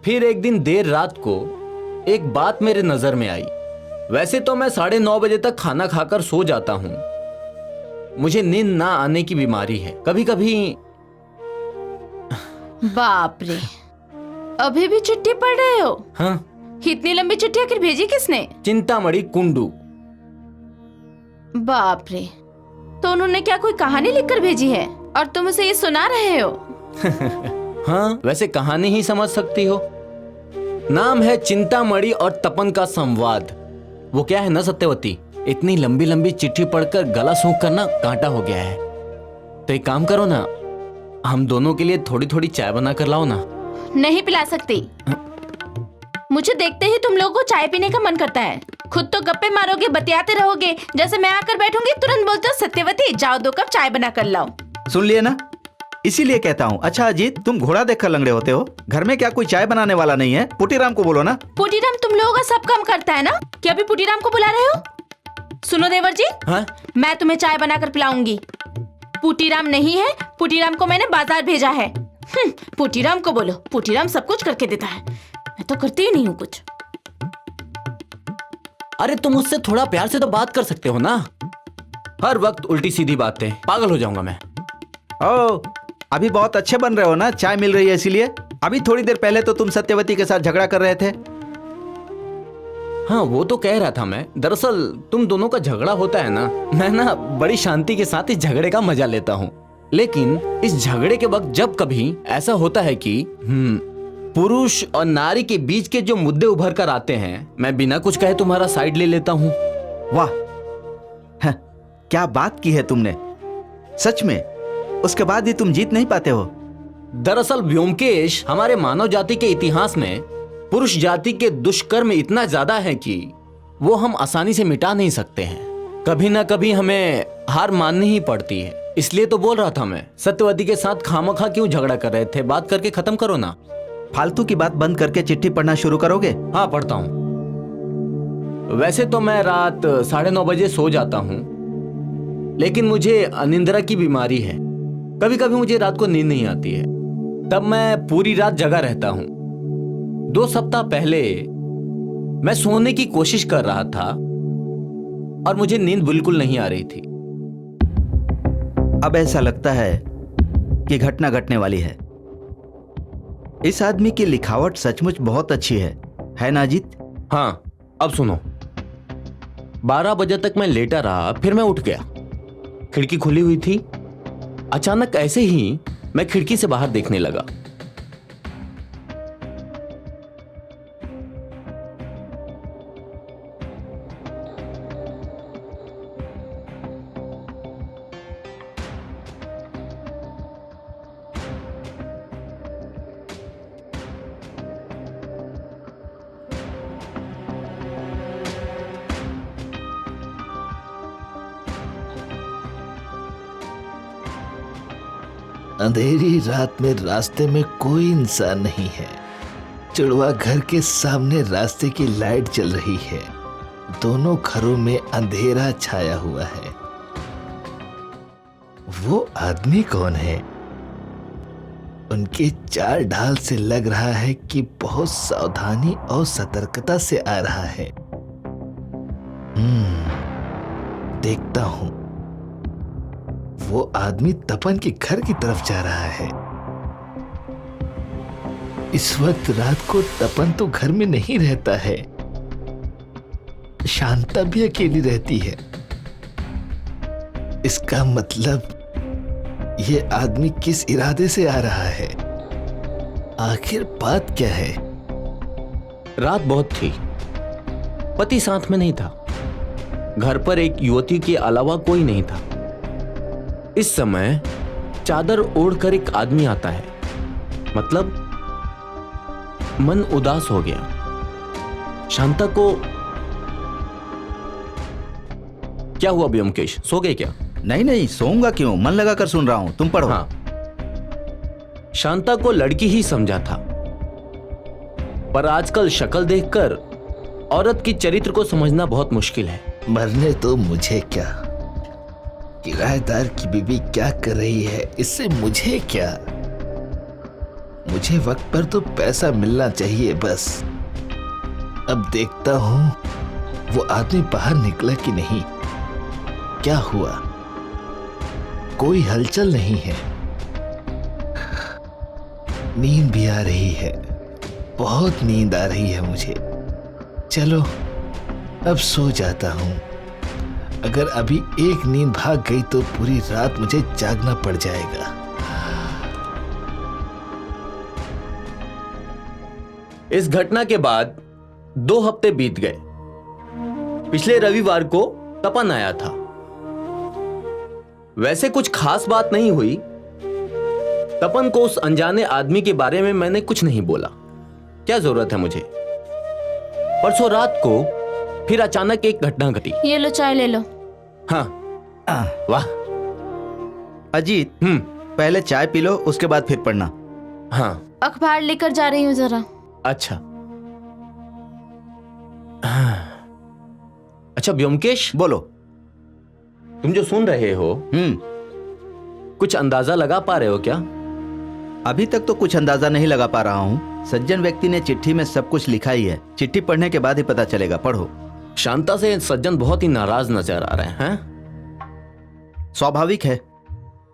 फिर एक दिन देर रात को एक बात मेरे नजर में आई। वैसे तो मैं 9:30 बजे तक खाना खाकर सो जाता हूँ। मुझे नींद ना आने की बीमारी है। कभी कभी बाप रे, अभी भी चिट्ठी पढ़ रहे हो? हाँ, इतनी लंबी चिट्ठी आखिर भेजी किसने? चिंतामणि कुंडू। बाप रे, तो उन्होंने क्या कोई कहानी लिखकर भेजी है और तुम उसे ये सुना रहे हो? हाँ, वैसे कहानी ही समझ सकती हो। नाम है चिंतामणि और तपन का संवाद। वो क्या है ना सत्यवती, इतनी लंबी लंबी चिट्ठी पढ़कर गला सूख कर ना कांटा हो गया है। तो एक काम करो ना, हम दोनों के लिए थोड़ी थोड़ी चाय बना कर लाओ ना। नहीं पिला सकती। मुझे देखते ही तुम लोगों को चाय पीने का मन करता है। खुद तो गप्पे मारोगे, बतियाते रहोगे, जैसे मैं आकर बैठूंगी तुरंत बोलते हो सत्यवती जाओ 2 कप चाय बना कर लाओ। सुन लिए ना, इसीलिए कहता हूँ। अच्छा अजीत, तुम घोड़ा देखकर लंगड़े होते हो। घर में क्या कोई चाय बनाने वाला नहीं है? पुटीराम को बोलो ना। पुटीराम तुम लोगों का सब काम करता है ना, क्या अभी पुटीराम को बुला रहे हो? सुनो देवर जी, हाँ? मैं तुम्हें चाय बनाकर पिलाऊंगी। पुटीराम नहीं है, पुटीराम को मैंने बाजार भेजा है। पुटीराम को बोलो, पुटीराम सब कुछ करके देता है, मैं तो करती ही नहीं हूँ कुछ। अरे तुम मुझसे थोड़ा प्यार से तो बात कर सकते हो ना। हर वक्त उल्टी सीधी बातें, पागल हो जाऊंगा मैं। ओ, अभी बहुत अच्छे बन रहे हो ना, चाय मिल रही है इसीलिए। अभी थोड़ी देर पहले तो तुम सत्यवती के साथ झगड़ा कर रहे थे। हाँ, वो तो कह रहा था मैं। दरअसल तुम दोनों का झगड़ा होता है ना, मैं ना बड़ी शांति के साथ इस झगड़े का मजा लेता हूँ। लेकिन इस झगड़े के वक्त जब कभी ऐसा होता है कि पुरुष और नारी के बीच के जो मुद्दे उभर कर आते हैं, मैं बिना कुछ कहे तुम्हारा साइड ले लेता हूँ। वाह, क्या बात की है तुमने, सच में। उसके बाद भी तुम जीत नहीं पाते हो। दरअसल व्योमकेश, हमारे मानव जाति के इतिहास में पुरुष जाति के दुष्कर्म इतना ज्यादा है कि वो हम आसानी से मिटा नहीं सकते हैं। कभी ना कभी हमें हार माननी ही पड़ती है। इसलिए तो बोल रहा था मैं, सत्यवती के साथ खामखा क्यों झगड़ा कर रहे थे, बात करके खत्म करो ना। फालतू की बात बंद करके चिट्ठी पढ़ना शुरू करोगे? हाँ, पढ़ता हूँ। वैसे तो मैं रात 9:30 बजे सो जाता हूँ, लेकिन मुझे अनिंद्रा की बीमारी है। कभी कभी मुझे रात को नींद नहीं आती है, तब मैं पूरी रात जगा रहता हूँ। 2 सप्ताह पहले मैं सोने की कोशिश कर रहा था और मुझे नींद बिल्कुल नहीं आ रही थी। अब ऐसा लगता है कि घटना घटने वाली है। इस आदमी की लिखावट सचमुच बहुत अच्छी है ना अजीत? हाँ, अब सुनो। 12 बजे तक मैं लेटा रहा, फिर मैं उठ गया। खिड़की खुली हुई थी। अचानक ऐसे ही मैं खिड़की से बाहर देखने लगा। अंधेरी रात में रास्ते में कोई इंसान नहीं है। जुड़वा घर के सामने रास्ते की लाइट जल रही है। दोनों घरों में अंधेरा छाया हुआ है। वो आदमी कौन है? उनके चाल ढाल से लग रहा है कि बहुत सावधानी और सतर्कता से आ रहा है। देखता हूं वो आदमी तपन के घर की तरफ जा रहा है। इस वक्त रात को तपन तो घर में नहीं रहता है, शांता भी अकेली रहती है। इसका मतलब ये आदमी किस इरादे से आ रहा है? आखिर बात क्या है? रात बहुत थी, पति साथ में नहीं था, घर पर एक युवती के अलावा कोई नहीं था। इस समय चादर ओढ़कर एक आदमी आता है, मतलब मन उदास हो गया। शांता को क्या हुआ ब्योमकेश, सो गए क्या? नहीं नहीं, सोऊंगा क्यों, मन लगाकर सुन रहा हूं, तुम पढ़ो। हाँ, शांता को लड़की ही समझा था, पर आजकल शक्ल देखकर औरत की चरित्र को समझना बहुत मुश्किल है। मरने तो मुझे क्या, किराएदार की बीवी क्या कर रही है इससे मुझे क्या। मुझे वक्त पर तो पैसा मिलना चाहिए बस। अब देखता हूं वो आदमी बाहर निकला कि नहीं। क्या हुआ? कोई हलचल नहीं है। नींद भी आ रही है, बहुत नींद आ रही है मुझे। चलो अब सो जाता हूं। अगर अभी एक नींद भाग गई तो पूरी रात मुझे जागना पड़ जाएगा। इस घटना के बाद 2 हफ्ते बीत गए। पिछले रविवार को तपन आया था। वैसे कुछ खास बात नहीं हुई। तपन को उस अनजाने आदमी के बारे में मैंने कुछ नहीं बोला, क्या जरूरत है मुझे। परसों रात को फिर अचानक एक घटना घटी। ये लो चाय ले लो। हाँ, वाह। अजीत, पहले चाय पी लो, उसके बाद फिर पढ़ना। हाँ, अखबार लेकर जा रही हूँ जरा। अच्छा। अच्छा ब्योमकेश, बोलो। तुम जो सुन रहे हो कुछ अंदाजा लगा पा रहे हो क्या? अभी तक तो कुछ अंदाजा नहीं लगा पा रहा हूँ। सज्जन व्यक्ति ने चिट्ठी में सब कुछ लिखा ही है, चिट्ठी पढ़ने के बाद ही पता चलेगा। पढ़ो। शांता से सज्जन बहुत ही नाराज नजर आ रहे हैं। स्वाभाविक है,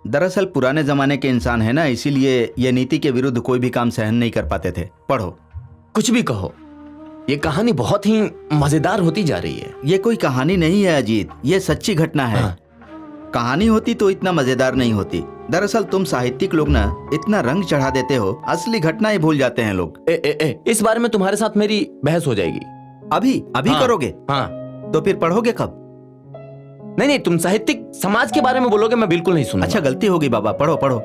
दरअसल पुराने जमाने के इंसान है ना, इसीलिए ये नीति के विरुद्ध कोई भी काम सहन नहीं कर पाते थे। पढ़ो। कुछ भी कहो, ये कहानी बहुत ही मजेदार होती जा रही है। ये कोई कहानी नहीं है अजीत, ये सच्ची घटना है। हाँ। कहानी होती तो इतना मजेदार नहीं होती। दरअसल तुम साहित्यिक लोग ना इतना रंग चढ़ा देते हो, असली घटना ही भूल जाते हैं लोग। इस बारे में तुम्हारे साथ मेरी बहस हो जाएगी। अभी हाँ, करोगे? हाँ। तो फिर पढ़ोगे कब? नहीं, तुम साहित्यिक समाज के बारे में बोलोगे, मैं बिल्कुल नहीं सुनूंगा। अच्छा, गलती होगी बाबा, पढ़ो पढ़ो।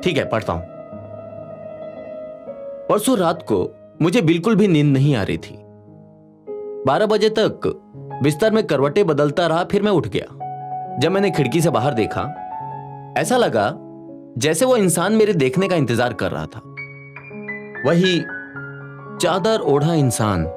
ठीक है, पढ़ता हूं। परसों रात को मुझे बिल्कुल भी नींद नहीं आ रही थी। 12 बजे तक बिस्तर में करवटें बदलता रहा, फिर मैं उठ गया। जब मैंने खिड़की से बाहर देखा, ऐसा लगा जैसे वो इंसान मेरे देखने का इंतजार कर रहा था। वही चादर ओढ़ा इंसान।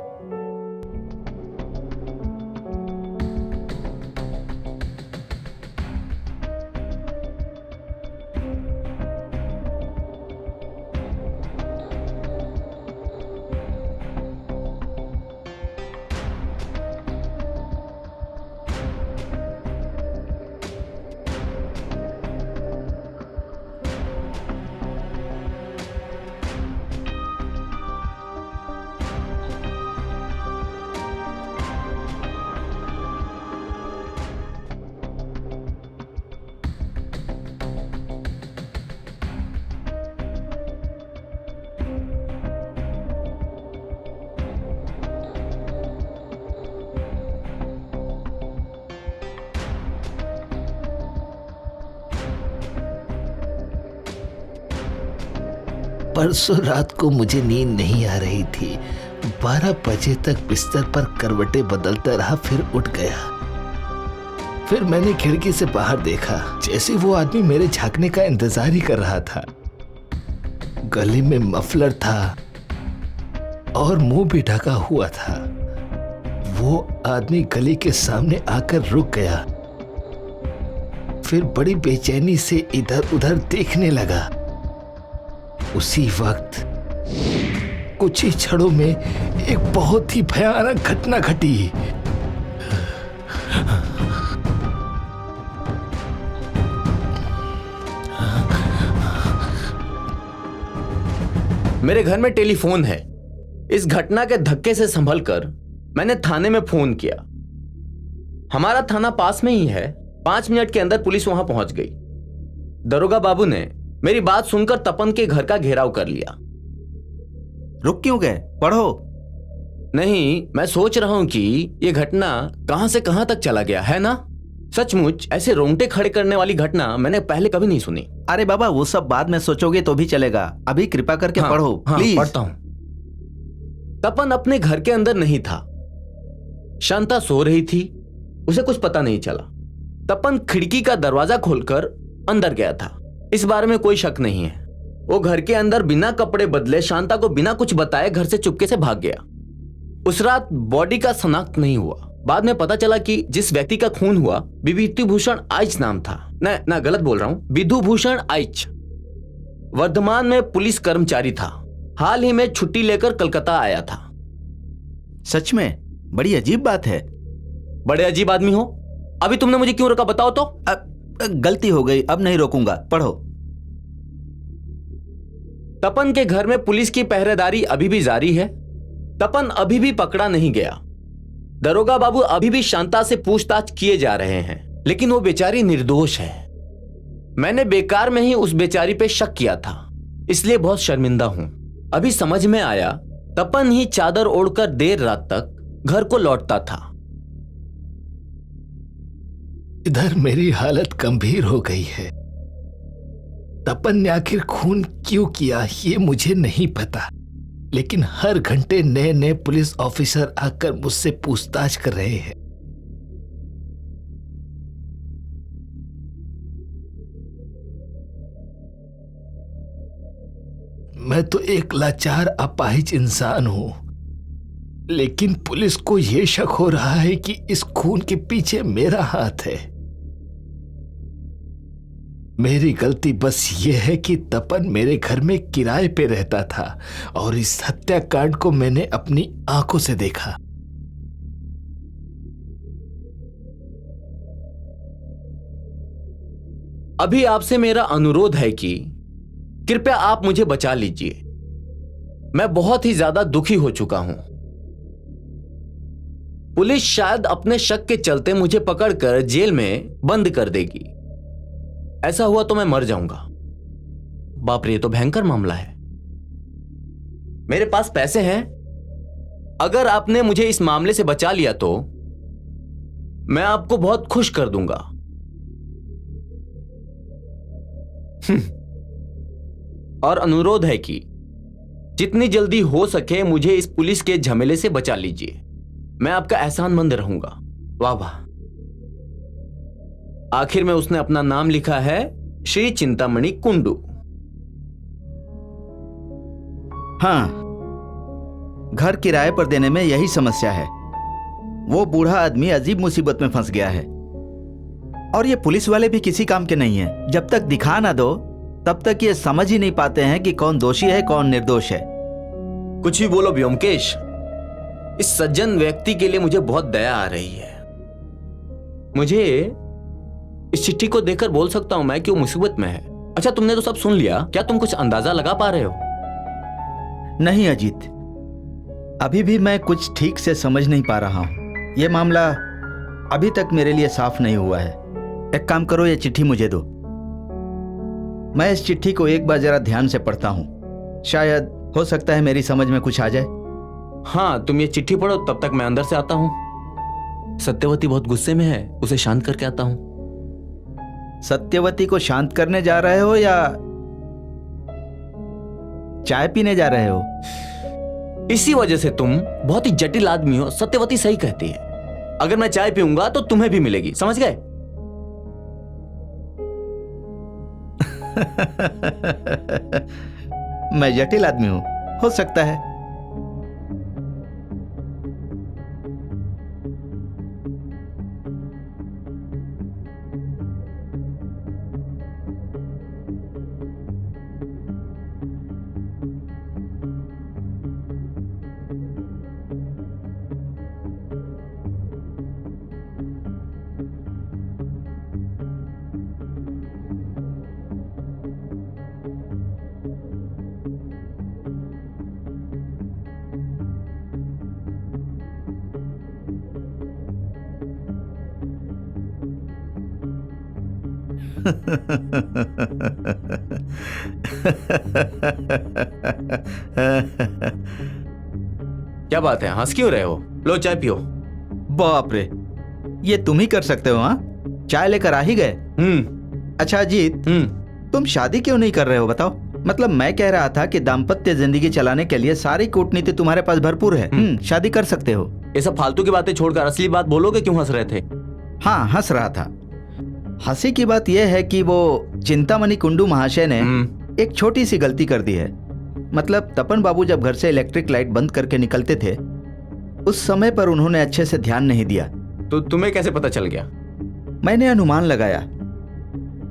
परसों रात को मुझे नींद नहीं आ रही थी। 12 बजे तक बिस्तर पर करवटें बदलता रहा, फिर उठ गया। फिर मैंने खिड़की से बाहर देखा, जैसे वो आदमी मेरे झांकने का इंतजार ही कर रहा था। गले में मफलर था और मुंह भी ढका हुआ था। वो आदमी गली के सामने आकर रुक गया, फिर बड़ी बेचैनी से इधर उधर देखने लगा। उसी वक्त कुछ ही क्षणों में एक बहुत ही भयानक घटना घटी। मेरे घर में टेलीफोन है। इस घटना के धक्के से संभलकर मैंने थाने में फोन किया। हमारा थाना पास में ही है। 5 मिनट के अंदर पुलिस वहां पहुंच गई। दरोगा बाबू ने मेरी बात सुनकर तपन के घर का घेराव कर लिया। रुक क्यों गए? पढ़ो। नहीं, मैं सोच रहा हूं कि यह घटना कहां से कहां तक चला गया है ना। सचमुच ऐसे रोंगटे खड़े करने वाली घटना मैंने पहले कभी नहीं सुनी। अरे बाबा, वो सब बाद में सोचोगे तो भी चलेगा, अभी कृपा करके पढ़ो प्लीज। पढ़ता हूं। तपन अपने घर के अंदर नहीं था। शांता सो रही थी, उसे कुछ पता नहीं चला। तपन खिड़की का दरवाजा खोलकर अंदर गया था। इस बारे में कोई शक नहीं है। वो घर के अंदर बिना कपड़े बदले शांता को बिना कुछ बताए घर से चुपके से भाग गया। उस रात बॉडी का शनाख्त नहीं हुआ। बाद में पता चला कि जिस व्यक्ति का खून हुआ विभूतिभूषण आइच नाम था। ना गलत बोल रहा हूं, विधुभूषण आइच। वर्धमान में पुलिस कर्मचारी था। हाल ही में छुट्टी लेकर कलकत्ता आया था। सच में बड़ी अजीब बात है। बड़े अजीब आदमी हो। अभी तुमने मुझे क्यों रोका बताओ तो। गलती हो गई, अब नहीं रोकूंगा, पढ़ो। तपन के घर में पुलिस की पहरेदारी अभी भी जारी है। तपन अभी भी पकड़ा नहीं गया। दरोगा बाबू अभी भी शांता से पूछताछ किए जा रहे हैं, लेकिन वो बेचारी निर्दोष है। मैंने बेकार में ही उस बेचारी पे शक किया था, इसलिए बहुत शर्मिंदा हूं। अभी समझ में आया, तपन ही चादर ओढ़कर देर रात तक घर को लौटता था। इधर मेरी हालत गंभीर हो गई है। तपन ने आखिर खून क्यों किया ये मुझे नहीं पता, लेकिन हर घंटे नए नए पुलिस ऑफिसर आकर मुझसे पूछताछ कर रहे हैं। मैं तो एक लाचार अपाहिज इंसान हूं, लेकिन पुलिस को यह शक हो रहा है कि इस खून के पीछे मेरा हाथ है। मेरी गलती बस यह है कि तपन मेरे घर में किराए पे रहता था और इस हत्याकांड को मैंने अपनी आंखों से देखा। अभी आपसे मेरा अनुरोध है कि कृपया आप मुझे बचा लीजिए। मैं बहुत ही ज्यादा दुखी हो चुका हूं। पुलिस शायद अपने शक के चलते मुझे पकड़कर जेल में बंद कर देगी। ऐसा हुआ तो मैं मर जाऊंगा। बाप रे, ये तो भयंकर मामला है। मेरे पास पैसे हैं। अगर आपने मुझे इस मामले से बचा लिया तो मैं आपको बहुत खुश कर दूंगा। और अनुरोध है कि जितनी जल्दी हो सके मुझे इस पुलिस के झमेले से बचा लीजिए। मैं आपका एहसानमंद रहूंगा। वाह वाह। आखिर में उसने अपना नाम लिखा है, श्री चिंतामणि कुंडू। हाँ, घर किराए पर देने में यही समस्या है। वो बूढ़ा आदमी अजीब मुसीबत में फंस गया है और ये पुलिस वाले भी किसी काम के नहीं है। जब तक दिखा ना दो तब तक ये समझ ही नहीं पाते हैं कि कौन दोषी है कौन निर्दोष है। कुछ भी बोलो व्योमकेश, इस सज्जन व्यक्ति के लिए मुझे बहुत दया आ रही है। मुझे इस चिट्ठी को देखकर बोल सकता हूं मैं कि वो मुसीबत में है। अच्छा, तुमने तो सब सुन लिया, क्या तुम कुछ अंदाजा लगा पा रहे हो? नहीं अजीत, अभी भी मैं कुछ ठीक से समझ नहीं पा रहा हूं। यह मामला अभी तक मेरे लिए साफ नहीं हुआ है। एक काम करो, ये चिट्ठी मुझे दो। मैं इस चिट्ठी को एक बार जरा ध्यान से पढ़ता हूं, शायद हो सकता है मेरी समझ में कुछ आ जाए। हाँ, तुम ये चिट्ठी पढ़ो, तब तक मैं अंदर से आता हूं। सत्यवती बहुत गुस्से में है, उसे शांत करके आता हूं। सत्यवती को शांत करने जा रहे हो या चाय पीने जा रहे हो? इसी वजह से तुम बहुत ही जटिल आदमी हो। सत्यवती सही कहती है, अगर मैं चाय पीऊंगा तो तुम्हें भी मिलेगी, समझ गए? मैं जटिल आदमी हूं, हो सकता है। क्या बात है, हंस क्यों रहे हो? लो चाय पियो। बाप रे, ये तुम ही कर सकते हो? हाँ, चाय लेकर आ ही गए। अच्छा अजीत, तुम शादी क्यों नहीं कर रहे हो बताओ? मतलब मैं कह रहा था कि दाम्पत्य जिंदगी चलाने के लिए सारी कूटनीति तुम्हारे पास भरपूर है। शादी कर सकते हो। ये सब फालतू की बातें छोड़कर असली बात बोलोगे, क्यों हंस रहे थे? हाँ, हंस रहा था। हंसी की बात यह है कि वो चिंतामणि कुंडू महाशय ने एक छोटी सी गलती कर दी है। मतलब तपन बाबू जब घर से इलेक्ट्रिक लाइट बंद करके निकलते थे, उस समय पर उन्होंने अच्छे से ध्यान नहीं दिया। तो तुम्हें कैसे पता चल गया? मैंने अनुमान लगाया।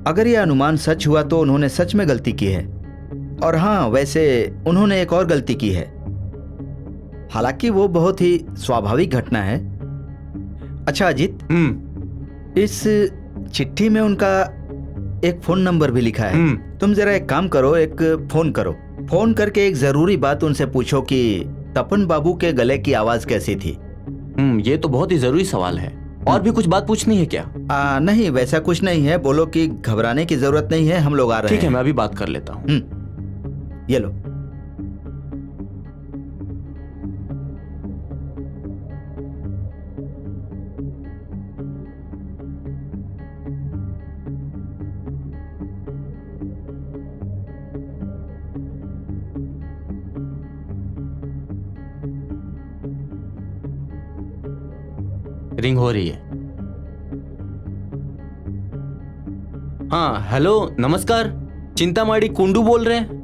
अगर यह अनुमान सच हुआ तो उन्होंने सच में गलती की है। और हाँ, वैसे उन्होंने एक और गलती की है, हालांकि वो बहुत ही स्वाभाविक घटना है। अच्छा अजीत, इस चिट्ठी में उनका एक फोन नंबर भी लिखा है। तुम जरा एक काम करो, एक फोन करो। फोन करके एक जरूरी बात उनसे पूछो कि तपन बाबू के गले की आवाज कैसी थी। ये तो बहुत ही जरूरी सवाल है। और भी कुछ बात पूछनी है क्या? नहीं, वैसा कुछ नहीं है। बोलो कि घबराने की जरूरत नहीं है, हम लोग आ रहे हैं। ठीक है, मैं अभी बात कर लेता हूँ। ये लो। रिंग हो रही है। हाँ, हेलो, नमस्कार। चिंतामणि कुंडू बोल रहे हैं?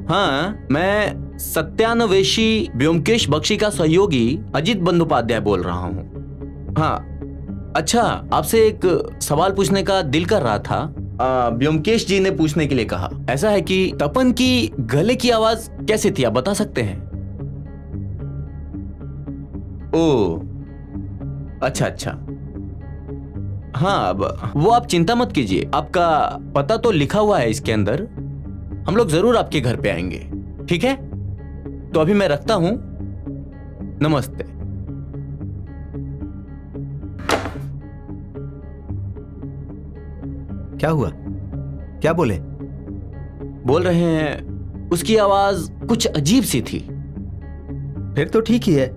हाँ, मैं सत्यान्वेषी व्योमकेश बख्शी का सहयोगी अजित बंदोपाध्याय बोल रहा हूँ। हाँ, अच्छा, आपसे एक सवाल पूछने का दिल कर रहा था। व्योमकेश जी ने पूछने के लिए कहा। ऐसा है कि तपन की गले की आवाज कैसे थी, आप बता सकते हैं? ओ, अच्छा। हाँ, अब वो आप चिंता मत कीजिए, आपका पता तो लिखा हुआ है इसके अंदर। हम लोग जरूर आपके घर पे आएंगे, ठीक है? तो अभी मैं रखता हूं, नमस्ते। क्या हुआ? क्या बोले? बोल रहे हैं उसकी आवाज कुछ अजीब सी थी। फिर तो ठीक ही है,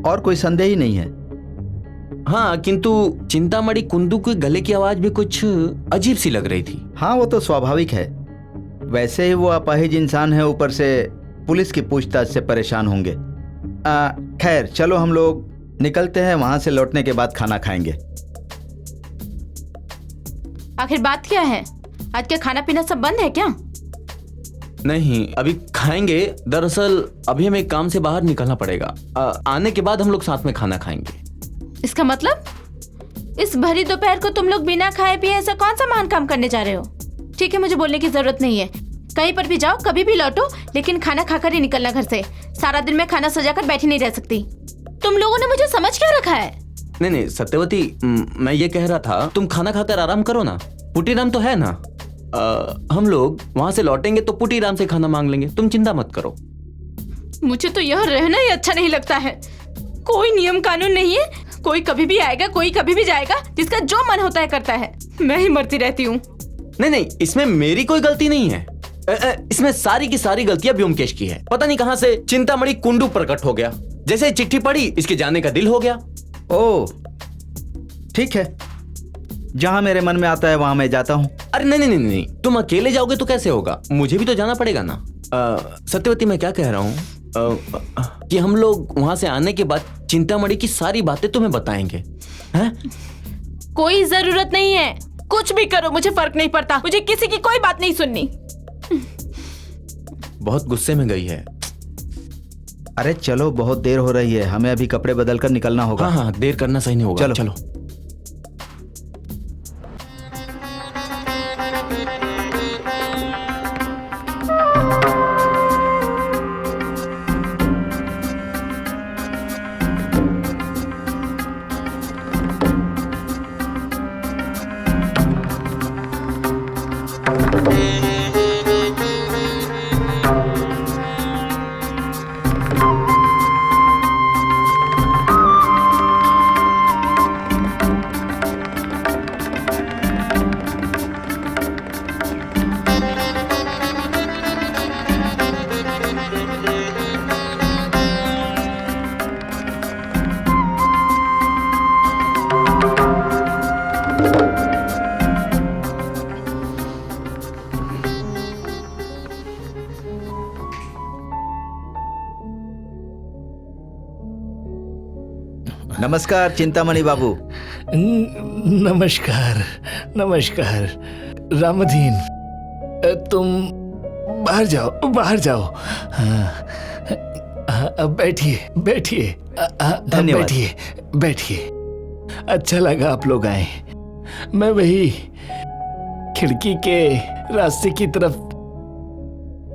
और कोई संदेह ही नहीं है। हाँ, किंतु चिंतामणि कुंडू के गले की आवाज भी कुछ अजीब सी लग रही थी। हाँ, वो तो स्वाभाविक है। वैसे ही वो अपाहिज इंसान है, ऊपर से पुलिस की पूछताछ से परेशान होंगे। खैर, चलो हम लोग निकलते हैं, वहां से लौटने के बाद खाना खाएंगे। आखिर बात क्या है? आज क्या खाना पीना सब बंद है क्या? नहीं, अभी खाएंगे। दरअसल अभी हमें काम से बाहर निकलना पड़ेगा। आने के बाद हम लोग साथ में खाना खाएंगे। इसका मतलब इस भरी दोपहर को तुम लोग बिना खाए पिए ऐसा कौन सा महान काम करने जा रहे हो? ठीक है, मुझे बोलने की जरूरत नहीं है। कहीं पर भी जाओ, कभी भी लौटो, लेकिन खाना खाकर ही निकलना घर से। सारा दिन मैं खाना सजाकर बैठी नहीं रह सकती। तुम लोगों ने मुझे समझ क्या रखा है? नहीं सत्यवती, मैं ये कह रहा था तुम खाना खाकर आराम करो ना। पुटीराम तो है ना, हम लोग वहां से लौटेंगे तो पुटीराम से खाना मांग लेंगे, तुम चिंता मत करो। मुझे तो यह रहना ही अच्छा नहीं लगता है। कोई नियम कानून नहीं है, कोई कभी भी आएगा, कोई कभी भी जाएगा, जिसका जो मन होता है करता है। मैं ही मरती रहती हूँ। नहीं, इसमें मेरी कोई गलती नहीं है। इसमें सारी की सारी गलतियां व्योमकेश की है। पता नहीं कहां से चिंतामणि कुंडू प्रकट हो गया। जैसे चिट्ठी पड़ी, इसके जाने का दिल हो गया। ओह, ठीक है, जहां मेरे मन में आता है वहां मैं जाता हूं। अरे नहीं, तुम अकेले जाओगे तो कैसे होगा? मुझे भी तो जाना पड़ेगा ना। सत्यवती, मैं क्या कह रहा हूँ कि हम लोग वहां से आने के बाद चिंतामणि की सारी बातें तुम्हें बताएंगे, हैं? कोई जरूरत नहीं है, कुछ भी करो, मुझे फर्क नहीं पड़ता। मुझे किसी की कोई बात नहीं सुननी। बहुत गुस्से में गई है। अरे चलो, बहुत देर हो रही है, हमें अभी कपड़े बदल कर निकलना होगा। हाँ, देर करना सही नहीं होगा। चलो। नमस्कार चिंतामणि बाबू। नमस्कार नमस्कार। रामदीन, तुम बाहर जाओ, बाहर जाओ। बैठिए बैठिए। धन्यवाद। बैठिए बैठिए। अच्छा लगा आप लोग आए। मैं वही खिड़की के रास्ते की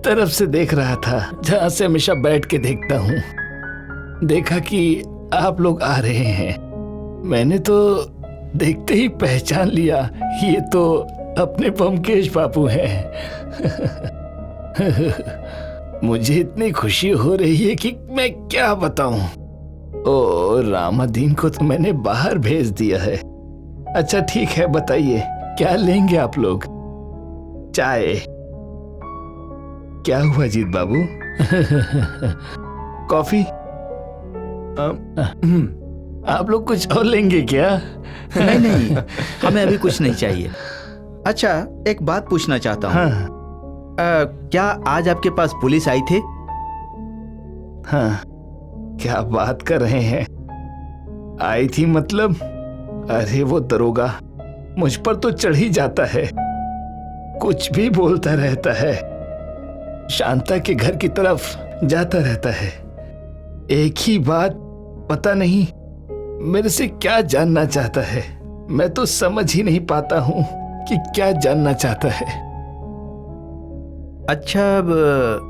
तरफ से देख रहा था, जहां से हमेशा बैठ के देखता हूँ। देखा कि आप लोग आ रहे हैं। मैंने तो देखते ही पहचान लिया, ये तो अपने ब्योमकेश बाबू हैं। मुझे इतनी खुशी हो रही है कि मैं क्या बताऊं। ओ, रामादीन को तो मैंने बाहर भेज दिया है। अच्छा ठीक है, बताइए क्या लेंगे आप लोग? चाय? क्या हुआ जीत बाबू? कॉफी? आप लोग कुछ और लेंगे क्या? नहीं नहीं, हमें अभी कुछ नहीं चाहिए। अच्छा, एक बात पूछना चाहता हूँ। हाँ क्या आज आपके पास पुलिस आई थी? हाँ, क्या बात कर रहे हैं? आई थी मतलब? अरे वो दरोगा मुझ पर तो चढ़ ही जाता है, कुछ भी बोलता रहता है। शांता के घर की तरफ जाता रहता है। एक ही बात, पता नहीं मेरे से क्या जानना चाहता है। मैं तो समझ ही नहीं पाता हूँ कि क्या जानना चाहता है। अच्छा, अब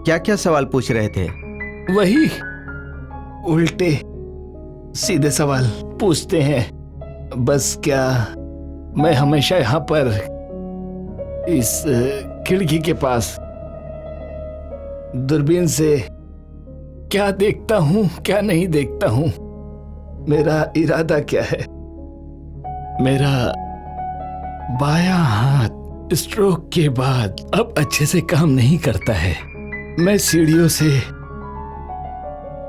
क्या क्या सवाल पूछ रहे थे? वही उल्टे सीधे सवाल पूछते हैं बस। क्या मैं हमेशा यहाँ पर इस खिड़की के पास दूरबीन से क्या देखता हूँ, क्या नहीं देखता हूँ, मेरा इरादा क्या है? मेरा बायां हाथ स्ट्रोक के बाद अब अच्छे से काम नहीं करता है। मैं सीढ़ियों से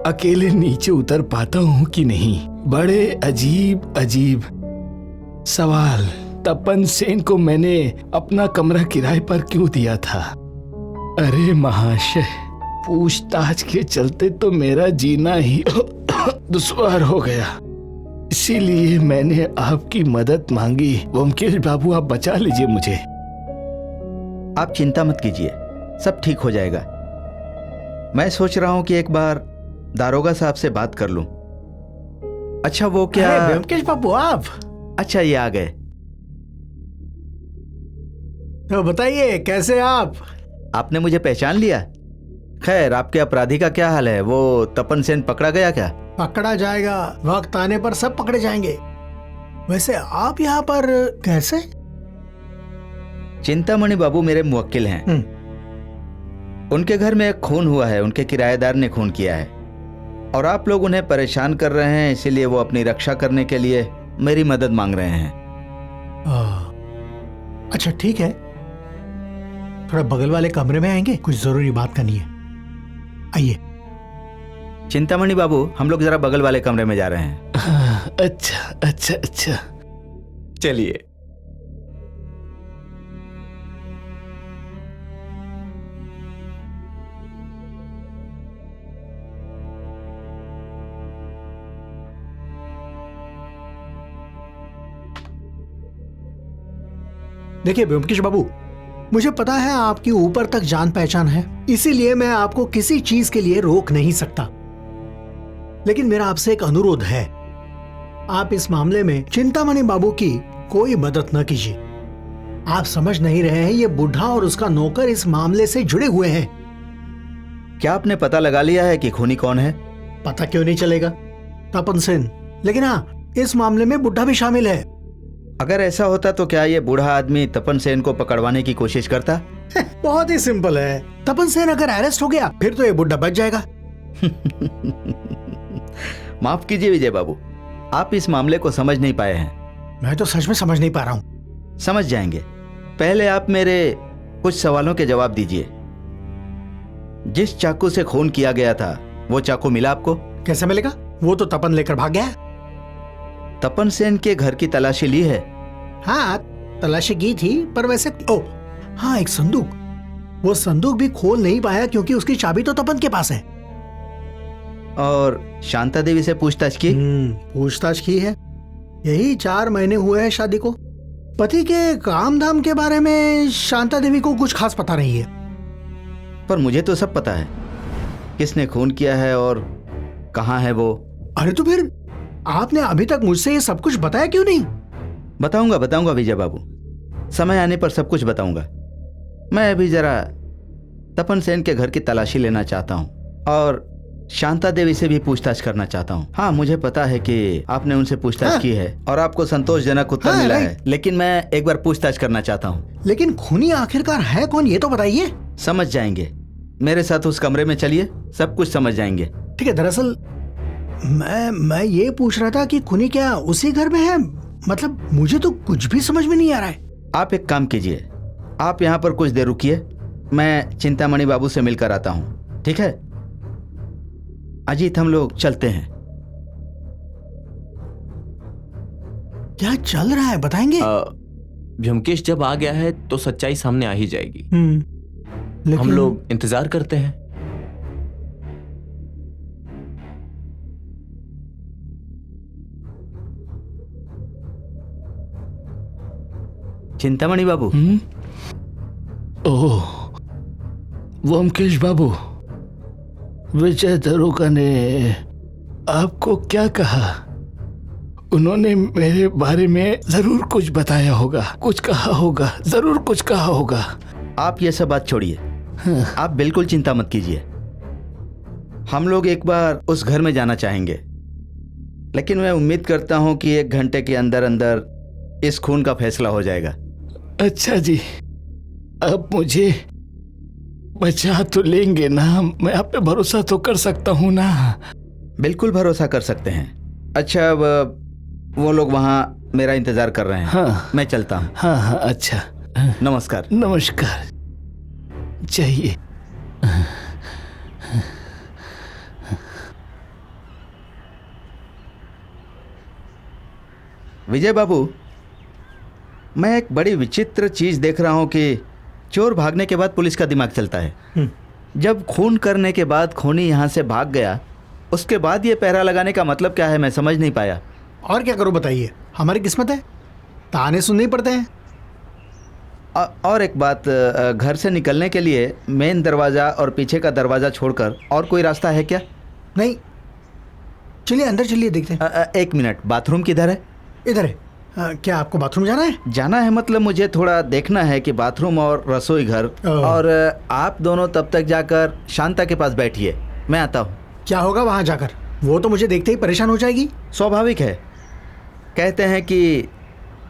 अकेले नीचे उतर पाता हूं कि नहीं। बड़े अजीब अजीब सवाल। तपन सेन को मैंने अपना कमरा किराए पर क्यों दिया था? अरे महाशय, पूछताछ के चलते तो मेरा जीना ही दुश्वार हो गया। इसीलिए मैंने आपकी मदद मांगी। ब्योमकेश बाबू, आप बचा लीजिए मुझे। आप चिंता मत कीजिए, सब ठीक हो जाएगा। मैं सोच रहा हूं कि एक बार दारोगा साहब से बात कर लूं। अच्छा, वो क्या? ब्योमकेश बाबू आप? अच्छा, ये आ गए। तो बताइए कैसे आप? आपने मुझे पहचान लिया? खैर, आपके अपराधी का क्या हाल है? वो तपन सेन पकड़ा गया क्या? पकड़ा जाएगा, वक्त आने पर सब पकड़े जाएंगे। वैसे आप यहाँ पर कैसे? चिंतामणि बाबू मेरे मुवक्किल हैं। उनके घर में एक खून हुआ है, उनके किराएदार ने खून किया है और आप लोग उन्हें परेशान कर रहे हैं, इसीलिए वो अपनी रक्षा करने के लिए मेरी मदद मांग रहे हैं। अच्छा ठीक है, थोड़ा बगल वाले कमरे में आएंगे, कुछ जरूरी बात करनी है। आइए। चिंतामणि बाबू, हम लोग जरा बगल वाले कमरे में जा रहे हैं। अच्छा अच्छा अच्छा, चलिए। देखिए ब्योमकेश बाबू, मुझे पता है आपकी ऊपर तक जान पहचान है, इसीलिए मैं आपको किसी चीज के लिए रोक नहीं सकता। लेकिन मेरा आपसे एक अनुरोध है, आप इस मामले में चिंतामणि बाबू की कोई मदद न कीजिए। आप समझ नहीं रहे हैं, ये बुढ़ा और उसका नौकर इस मामले से जुड़े हुए हैं। क्या आपने पता लगा लिया है कि खूनी कौन है? पता क्यों नहीं चलेगा? तपन सेन। लेकिन हाँ, इस मामले में बुढ़ा भी शामिल है। अगर ऐसा होता तो क्या ये बूढ़ा आदमी तपन सेन को पकड़वाने की कोशिश करता? बहुत ही सिंपल है। तपन सेन अगर अरेस्ट हो गया फिर तो ये बुढ़ा बच जाएगा। माफ कीजिए विजय बाबू, आप इस मामले को समझ नहीं पाए हैं। मैं तो सच में समझ नहीं पा रहा हूँ। समझ जाएंगे। पहले आप मेरे कुछ सवालों के जवाब दीजिए। जिस चाकू से खून किया गया था वो चाकू मिला आपको? कैसे मिलेगा? वो तो तपन लेकर भाग गया। तपन सेन के घर की तलाशी ली है? हाँ, तलाशी की थी, पर वैसे हाँ, एक संदूक। वो संदूक भी खोल नहीं पाया क्योंकि उसकी चाबी तो तपन के पास है। और शांता देवी से पूछताछ की? पूछताछ की है। यही 4 महीने हुए हैं शादी को। पति के काम धाम के बारे में शांता देवी को कुछ खास पता नहीं है। पर मुझे तो सब पता है, किसने खून किया है और कहाँ है वो। अरे तो फिर आपने अभी तक मुझसे ये सब कुछ बताया क्यों नहीं? बताऊंगा विजय बाबू, समय आने पर सब कुछ बताऊंगा। मैं अभी जरा तपन सेन के घर की तलाशी लेना चाहता हूँ और शांता देवी से भी पूछताछ करना चाहता हूँ। हाँ, मुझे पता है कि आपने उनसे पूछताछ की है और आपको संतोषजनक उत्तर मिला है, लेकिन मैं एक बार पूछताछ करना चाहता हूँ। लेकिन खूनी आखिरकार है कौन, ये तो बताइए। समझ जाएंगे, मेरे साथ उस कमरे में चलिए, सब कुछ समझ जाएंगे। ठीक है। दरअसल मैं ये पूछ रहा था कि खूनी क्या उसी घर में है? मतलब मुझे तो कुछ भी समझ में नहीं आ रहा है। आप एक काम कीजिए, आप यहाँ पर कुछ देर रुकिए, मैं चिंतामणि बाबू से मिलकर आता हूँ, ठीक है? अजीत, हम लोग चलते हैं। क्या चल रहा है बताएंगे? ब्योमकेश जब आ गया है तो सच्चाई सामने आ ही जाएगी। लेकिन हम लोग इंतजार करते हैं। चिंतामणि बाबू। ओह, ब्योमकेश बाबू, विजय दरोगा ने आपको क्या कहा? उन्होंने मेरे बारे में जरूर कुछ बताया होगा, कुछ कहा होगा, जरूर कुछ कहा होगा। आप ये सब बात छोड़िए, आप बिल्कुल चिंता मत कीजिए। हम लोग एक बार उस घर में जाना चाहेंगे, लेकिन मैं उम्मीद करता हूं कि 1 घंटे के अंदर अंदर इस खून का फैसला हो जाएगा। अच्छा जी, अब मुझे बचा तो लेंगे ना? मैं आप पे भरोसा तो कर सकता हूँ ना? बिल्कुल भरोसा कर सकते हैं। अच्छा, वो लोग वहाँ मेरा इंतजार कर रहे हैं। हाँ, मैं चलता हूँ। हाँ हाँ, अच्छा, नमस्कार। नमस्कार। चाहिए विजय बाबू, मैं एक बड़ी विचित्र चीज देख रहा हूँ कि चोर भागने के बाद पुलिस का दिमाग चलता है। जब खून करने के बाद खूनी यहाँ से भाग गया, उसके बाद ये पहरा लगाने का मतलब क्या है, मैं समझ नहीं पाया। और क्या करो बताइए, हमारी किस्मत है, ताने सुनने ही पड़ते हैं। और एक बात, घर से निकलने के लिए मेन दरवाज़ा और पीछे का दरवाज़ा छोड़कर और कोई रास्ता है क्या? नहीं, चलिए अंदर चलिए, देखते हैं। 1 मिनट, बाथरूम किधर है? इधर है। क्या आपको बाथरूम जाना है? जाना है, मतलब मुझे थोड़ा देखना है कि बाथरूम और रसोई घर। और आप दोनों तब तक जाकर शांता के पास बैठिए, मैं आता हूँ। क्या होगा वहाँ जाकर? वो तो मुझे देखते ही परेशान हो जाएगी। स्वाभाविक है, कहते हैं कि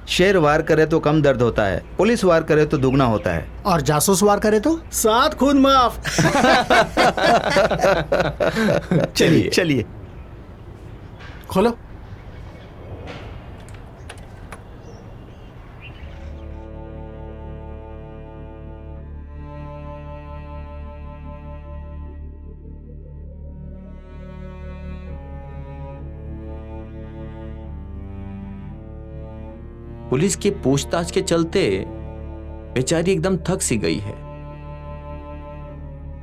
शेर वार करे तो कम दर्द होता है, पुलिस वार करे तो दुगना होता है, और जासूस वार करे तो 7 खून माफ। चलिए चलिए। खोलो। पुलिस की पूछताछ के चलते बेचारी एकदम थक सी गई है।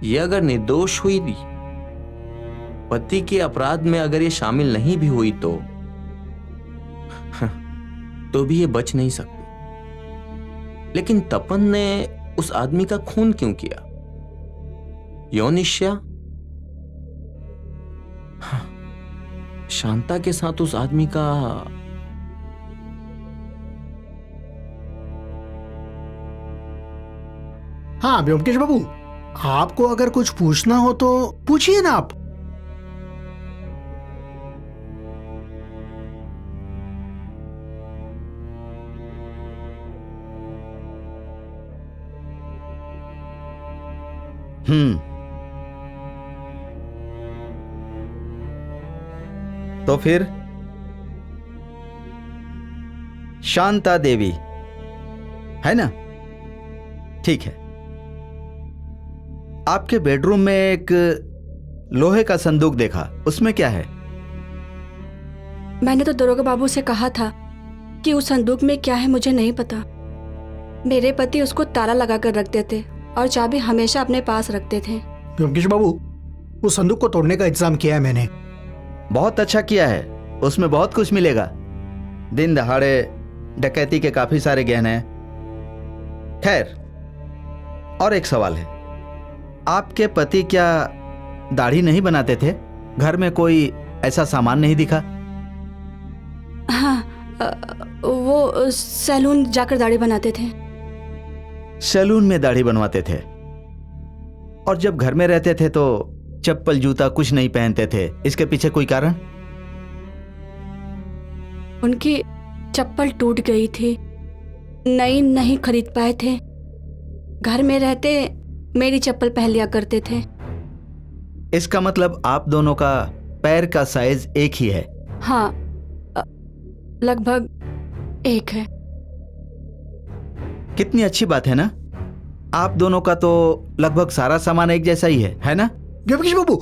ये अगर निर्दोष हुई थी, पति के अपराध में अगर ये शामिल नहीं भी हुई तो भी ये बच नहीं सकती। लेकिन तपन ने उस आदमी का खून क्यों किया? यौनिष्या? शांता के साथ उस आदमी का हाँ ब्योमकेश बाबू, आपको अगर कुछ पूछना हो तो पूछिए ना आप। तो फिर शांता देवी है ना? ठीक है। आपके बेडरूम में एक लोहे का संदूक देखा, उसमें क्या है? मैंने तो दरोगा बाबू से कहा था कि उस संदूक में क्या है मुझे नहीं पता। मेरे पति उसको ताला लगा कर रखते थे और चाबी हमेशा अपने पास रखते थे। ब्योमकेश बाबू, उस संदूक को तोड़ने का इंतजाम किया है मैंने। बहुत अच्छा किया है, उसमें बहुत कुछ मिलेगा। दिन दहाड़े डकैती के काफी सारे गहने हैं। खैर, और एक सवाल है, आपके पति क्या दाढ़ी नहीं बनाते थे? घर में कोई ऐसा सामान नहीं दिखा? हाँ, वो सैलून जाकर दाढ़ी बनाते थे। सैलून में दाढ़ी बनवाते थे, और जब घर में रहते थे तो चप्पल जूता कुछ नहीं पहनते थे। इसके पीछे कोई कारण? उनकी चप्पल टूट गई थी, नई नहीं खरीद पाए थे। घर में रहते मेरी चप्पल पहन लिया करते थे। इसका मतलब आप दोनों का पैर का साइज एक ही है? हाँ, लगभग एक है। कितनी अच्छी बात है ना। आप दोनों का तो लगभग सारा सामान एक जैसा ही है ना? व्यंकेश बाबू,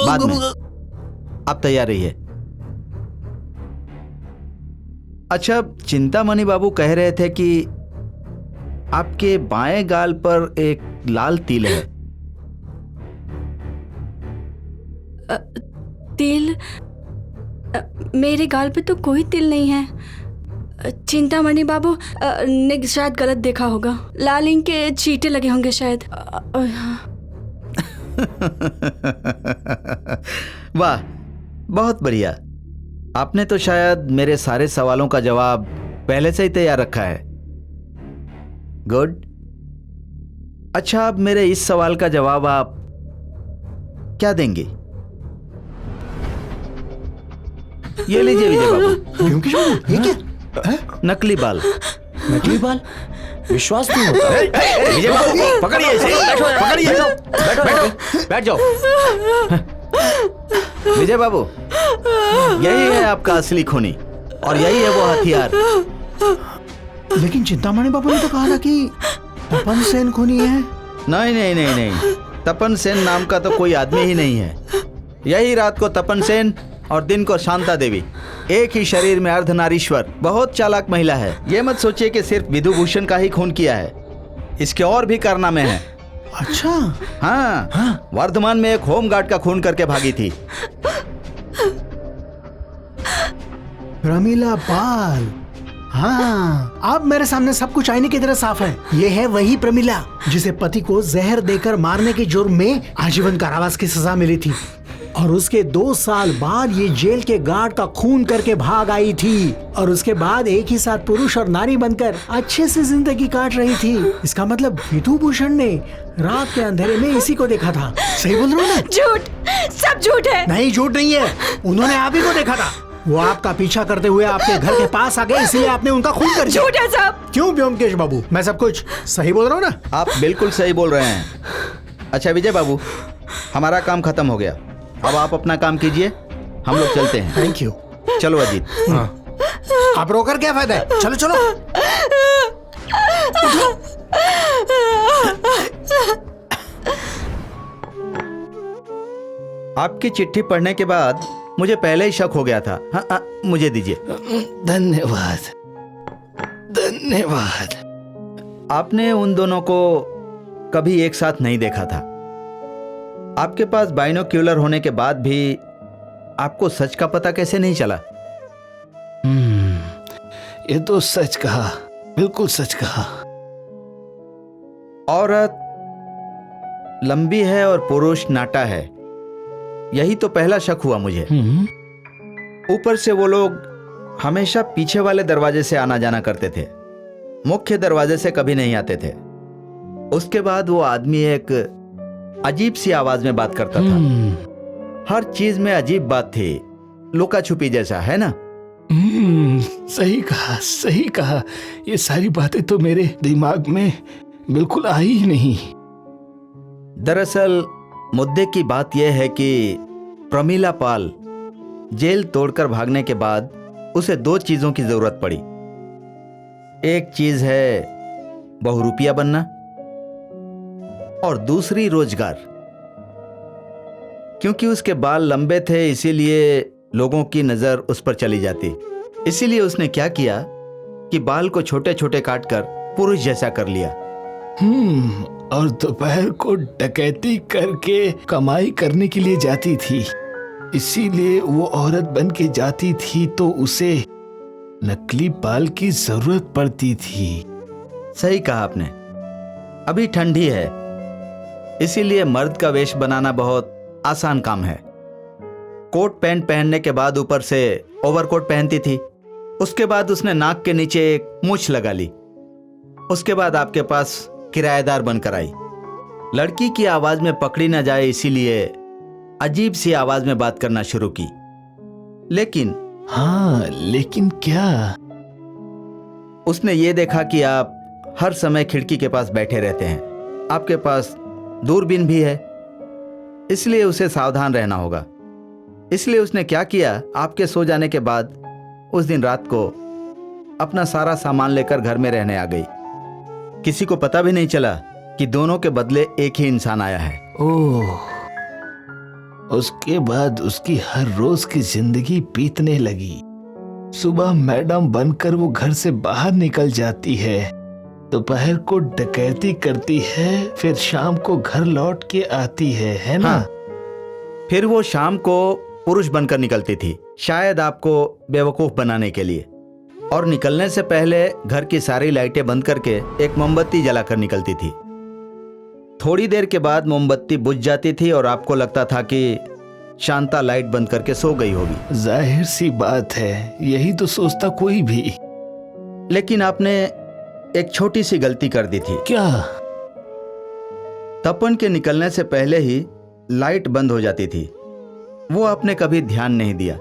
बाद में। आप तैयार रहिए। अच्छा, चिंतामणि बाबू कह रहे थे कि आपके बाएं गाल पर एक लाल तिल है। तिल? मेरे गाल पे तो कोई तिल नहीं है। चिंतामणि बाबू ने शायद गलत देखा होगा। लाल इंक के चीटे लगे होंगे शायद। वाह, बहुत बढ़िया। आपने तो शायद मेरे सारे सवालों का जवाब पहले से ही तैयार रखा है। गुड। अच्छा, अब मेरे इस सवाल का जवाब आप क्या देंगे? ये लीजिए विजय बाबू। व्यंकेश बाबू, ये क्या? नकली बाल। नकली बाल? विश्वास नहीं होता। विजय बाबू, पकड़िए इसे। पकड़िए, बैठ जाओ। विजय बाबू, यही है आपका असली खूनी, और यही है वो हथियार। लेकिन चिंतामणि बाबू ने तो कहा था कि तपन सेन खूनी है। नहीं नहीं नहीं नहीं, तपन सेन नाम का तो कोई आदमी ही नहीं है। यही रात को तपन सेन और दिन को शांता देवी, एक ही शरीर में अर्धनारीश्वर, बहुत चालाक महिला है। ये मत सोचिए कि सिर्फ विधुभूषण का ही खून किया है, इसके और भी कारनामे हैं। अच्छा। हाँ, वर्धमान में एक होमगार्ड का खून करके भागी थी। प्रमिला पाल। हाँ, अब मेरे सामने सब कुछ आईने की तरह साफ है। ये है वही प्रमिला जिसे पति को जहर देकर मारने के जुर्म में आजीवन कारावास की सजा मिली थी, और उसके 2 साल बाद ये जेल के गार्ड का खून करके भाग आई थी, और उसके बाद एक ही साथ पुरुष और नारी बनकर अच्छे से जिंदगी काट रही थी। इसका मतलब विधुभूषण ने रात के अंधेरे में इसी को देखा था। सही बोल रहा हूँ ना? झूठ, सब झूठ है। नहीं, झूठ नहीं है। उन्होंने आप ही को देखा था। वो आपका पीछा करते हुए आपके घर के पास आ गए, इसलिए आपने उनका खून कर दिया। झूठ है सब। क्यों व्योमकेश बाबू, मैं सब कुछ सही बोल रहा हूँ ना? आप बिल्कुल सही बोल रहे हैं। अच्छा विजय बाबू, हमारा काम खत्म हो गया, अब आप अपना काम कीजिए, हम लोग चलते हैं। Thank you. चलो अजीत। आप रोकर क्या फायदा है? चलो चलो। आपकी चिट्ठी पढ़ने के बाद मुझे पहले ही शक हो गया था। हाँ, मुझे दीजिए। धन्यवाद, धन्यवाद। आपने उन दोनों को कभी एक साथ नहीं देखा था। आपके पास बाइनोक्यूलर होने के बाद भी आपको सच का पता कैसे नहीं चला? ये तो सच कहा, बिल्कुल सच कहा। औरत लंबी है और पुरुष नाटा है, यही तो पहला शक हुआ मुझे। ऊपर से वो लोग हमेशा पीछे वाले दरवाजे से आना जाना करते थे, मुख्य दरवाजे से कभी नहीं आते थे। उसके बाद वो आदमी एक अजीब सी आवाज में बात करता था। हर चीज में अजीब बात थी, लुका छुपी जैसा, है ना? सही कहा, सही कहा। ये सारी बातें तो मेरे दिमाग में बिल्कुल आई ही नहीं। दरअसल मुद्दे की बात यह है कि प्रमिला पाल जेल तोड़कर भागने के बाद उसे 2 चीजों की जरूरत पड़ी। एक चीज है बहुरूपिया बनना, और दूसरी रोजगार। क्योंकि उसके बाल लंबे थे, इसीलिए लोगों की नजर उस पर चली जाती। इसीलिए उसने क्या किया कि बाल को छोटे छोटे काटकर पुरुष जैसा कर लिया। और दोपहर को डकैती करके कमाई करने के लिए जाती थी। इसीलिए वो औरत बन के जाती थी तो उसे नकली बाल की जरूरत पड़ती थी। सही कहा आपने। अभी ठंडी है, इसीलिए मर्द का वेश बनाना बहुत आसान काम है। कोट पैंट पहनने के बाद ऊपर से ओवरकोट पहनती थी। उसके बाद उसने नाक के नीचे एक मूछ लगा ली। उसके बाद आपके पास किराएदार बनकर आई। लड़की की आवाज में पकड़ी ना जाए इसीलिए अजीब सी आवाज में बात करना शुरू की। लेकिन हाँ, लेकिन क्या? उसने ये देखा कि आप हर समय खिड़की के पास बैठे रहते हैं। आपके पास दूरबीन भी है, इसलिए उसे सावधान रहना होगा। इसलिए उसने क्या किया, आपके सो जाने के बाद उस दिन रात को अपना सारा सामान लेकर घर में रहने आ गई। किसी को पता भी नहीं चला कि दोनों के बदले एक ही इंसान आया है। ओह, उसके बाद उसकी हर रोज की जिंदगी बीतने लगी। सुबह मैडम बनकर वो घर से बाहर निकल जाती है, दोपहर को डकैती करती है, फिर शाम को घर लौट के आती है ना? हाँ, फिर वो शाम को पुरुष बनकर निकलती थी, शायद आपको बेवकूफ बनाने के लिए। और निकलने से पहले घर की सारी लाइटें बंद करके एक मोमबत्ती जलाकर निकलती थी। थोड़ी देर के बाद मोमबत्ती बुझ जाती थी और आपको लगता था कि शांता लाइट बंद करके सो गई होगी। जाहिर सी बात है, यही तो सोचता कोई भी। लेकिन आपने एक छोटी सी गलती कर दी थी। क्या? तपन के निकलने से पहले ही लाइट बंद हो जाती थी। वो आपने कभी ध्यान नहीं दिया।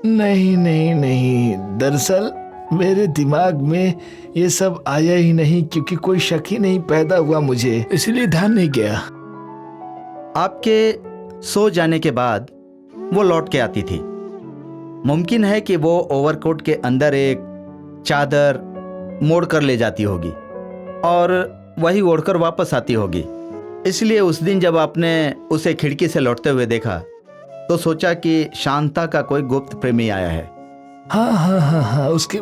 नहीं नहीं नहीं, दरअसल मेरे दिमाग में ये सब आया ही नहीं, क्योंकि कोई शक ही नहीं पैदा हुआ मुझे, इसलिए ध्यान नहीं गया। आपके सो जाने के बाद वो लौट के आती थी। मुमकिन है कि वो ओवरकोट के अंदर एक चादर मोड़ कर ले जाती होगी और वही ओढ़कर वापस आती होगी। इसलिए उस दिन जब आपने उसे खिड़की से लौटते हुए देखा तो सोचा कि शांता का कोई गुप्त प्रेमी आया है। हाँ हाँ हाँ हाँ, उसके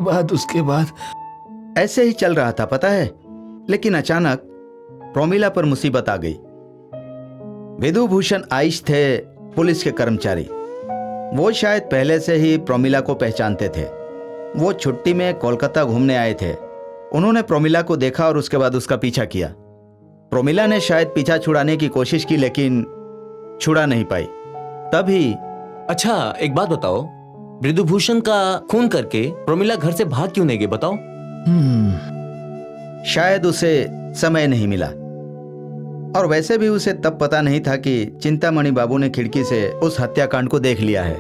बाद ऐसे ही चल रहा था, पता है। लेकिन अचानक प्रोमिला पर मुसीबत आ गई। विधुभूषण आइश थे पुलिस के कर्मचारी। वो शायद पहले से ही प्रोमिला को पहचानते थे। वो छुट्टी में कोलकाता घूमने आए थे। उन्होंने प्रोमिला को देखा और उसके बाद उसका पीछा किया। प्रोमिला ने शायद पीछा छुड़ाने की कोशिश की, लेकिन छुड़ा नहीं पाई। तभी अच्छा, एक बात बताओ, विधुभूषण का खून करके प्रोमिला घर से भाग क्यों नहीं गई, बताओ? शायद उसे समय नहीं मिला, और वैसे भी उसे तब पता नहीं था कि चिंतामणि बाबू ने खिड़की से उस हत्याकांड को देख लिया है।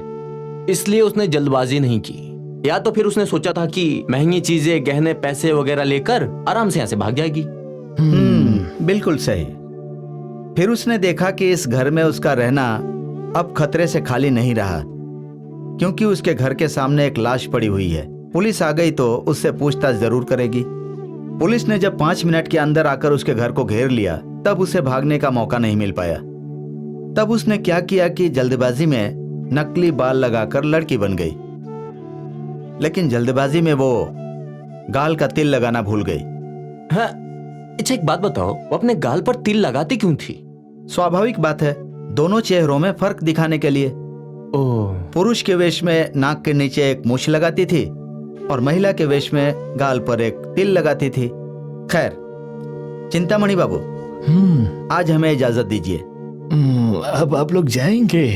इसलिए उसने जल्दबाजी नहीं की, या तो फिर उसने सोचा था कि महंगी चीजें, गहने, पैसे वगैरह लेकर आराम से यहाँ से भाग जाएगी। बिल्कुल सही। फिर उसने देखा कि इस घर में उसका रहना अब खतरे से खाली नहीं रहा, क्योंकि उसके घर के सामने एक लाश पड़ी हुई है। पुलिस आ गई तो उससे पूछताछ जरूर करेगी। पुलिस ने जब 5 मिनट के अंदर आकर उसके घर को घेर लिया, तब उसे भागने का मौका नहीं मिल पाया। तब उसने क्या किया कि जल्दबाजी में नकली बाल लगाकर लड़की बन गई। लेकिन जल्दबाजी में वो गाल का तिल लगाना भूल गई। हाँ, अच्छा एक बात बताओ, वो अपने गाल पर तिल लगाती क्यों थी? स्वाभाविक बात है, दोनों चेहरों में फर्क दिखाने के लिए। पुरुष के वेश में नाक के नीचे एक मूछ लगाती थी और महिला के वेश में गाल पर एक तिल लगाती थी। खैर, चिंतामणि बाबू, आज हमें इजाजत दीजिए। अब आप लोग जाएंगे?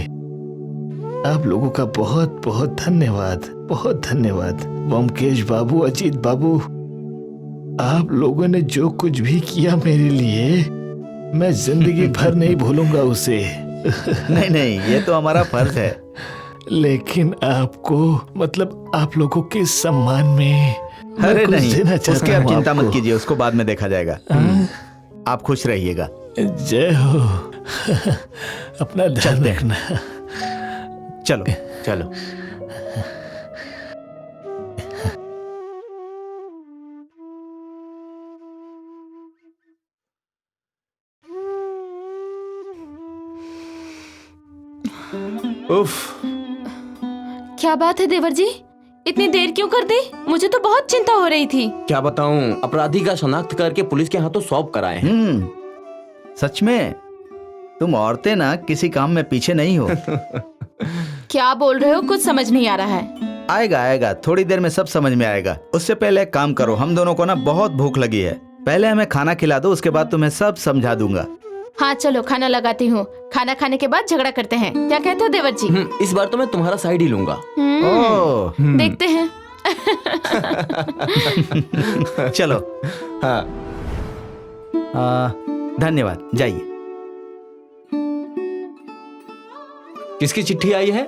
आप लोगों का बहुत बहुत धन्यवाद, बहुत धन्यवाद। ब्योमकेश बाबू, अजीत बाबू, आप लोगों ने जो कुछ भी किया मेरे लिए, मैं जिंदगी भर नहीं भूलूंगा उसे। नहीं नहीं, ये तो हमारा फर्ज है। लेकिन आपको, मतलब आप लोगों के सम्मान में अरे नहीं, देना चाहता उसकी आप हूं चिंता आपको। मत कीजिए, उसको बाद में देखा जाएगा। आप खुश रहिएगा। जय हो। अपना ध्यान रखना। चलो चलो। उफ, क्या बात है देवर जी, इतनी देर क्यों कर दी? मुझे तो बहुत चिंता हो रही थी। क्या बताऊं, अपराधी का शनाख्त करके पुलिस के हाथों सौंप कराए हैं। सच में तुम औरतें ना किसी काम में पीछे नहीं हो। क्या बोल रहे हो, कुछ समझ नहीं आ रहा है। आएगा आएगा, थोड़ी देर में सब समझ में आएगा। उससे पहले एक काम करो, हम दोनों को ना बहुत भूख लगी है, पहले हमें खाना खिला दो, उसके बाद तुम्हें सब समझा दूंगा। हाँ चलो खाना लगाती हूँ, खाना खाने के बाद झगड़ा करते हैं, क्या कहते हो देवर जी? इस बार तो मैं तुम्हारा साइड ही लूंगा। ओह देखते हैं। चलो। हाँ। धन्यवाद, जाइए। किसकी चिट्ठी आई है?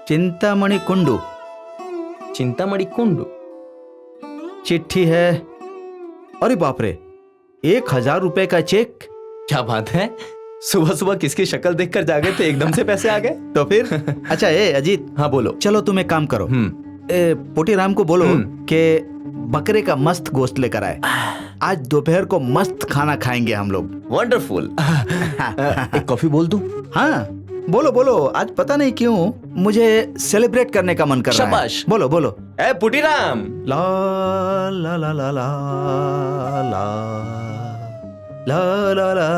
चिंतामणि कुंडू। चिंतामणि कुंडू। चिट्ठी है। अरे बाप रे, 1000 रुपए का चेक। क्या बात है, सुबह सुबह किसकी शक्ल देखकर जागे थे, एकदम से पैसे आ गए। तो फिर अच्छा अजीत। हाँ बोलो। चलो तुम एक काम करो, पोटी राम को बोलो कि बकरे का मस्त गोश्त लेकर आए। आज दोपहर को मस्त खाना खाएंगे हम लोग। वंडरफुल। एक कॉफी बोल दूं? हाँ बोलो बोलो, आज पता नहीं क्यों मुझे सेलिब्रेट करने का मन कर रहा है। शाबाश। बोलो बोलो। ए पुटीराम। ला ला ला ला ला ला ला ला ला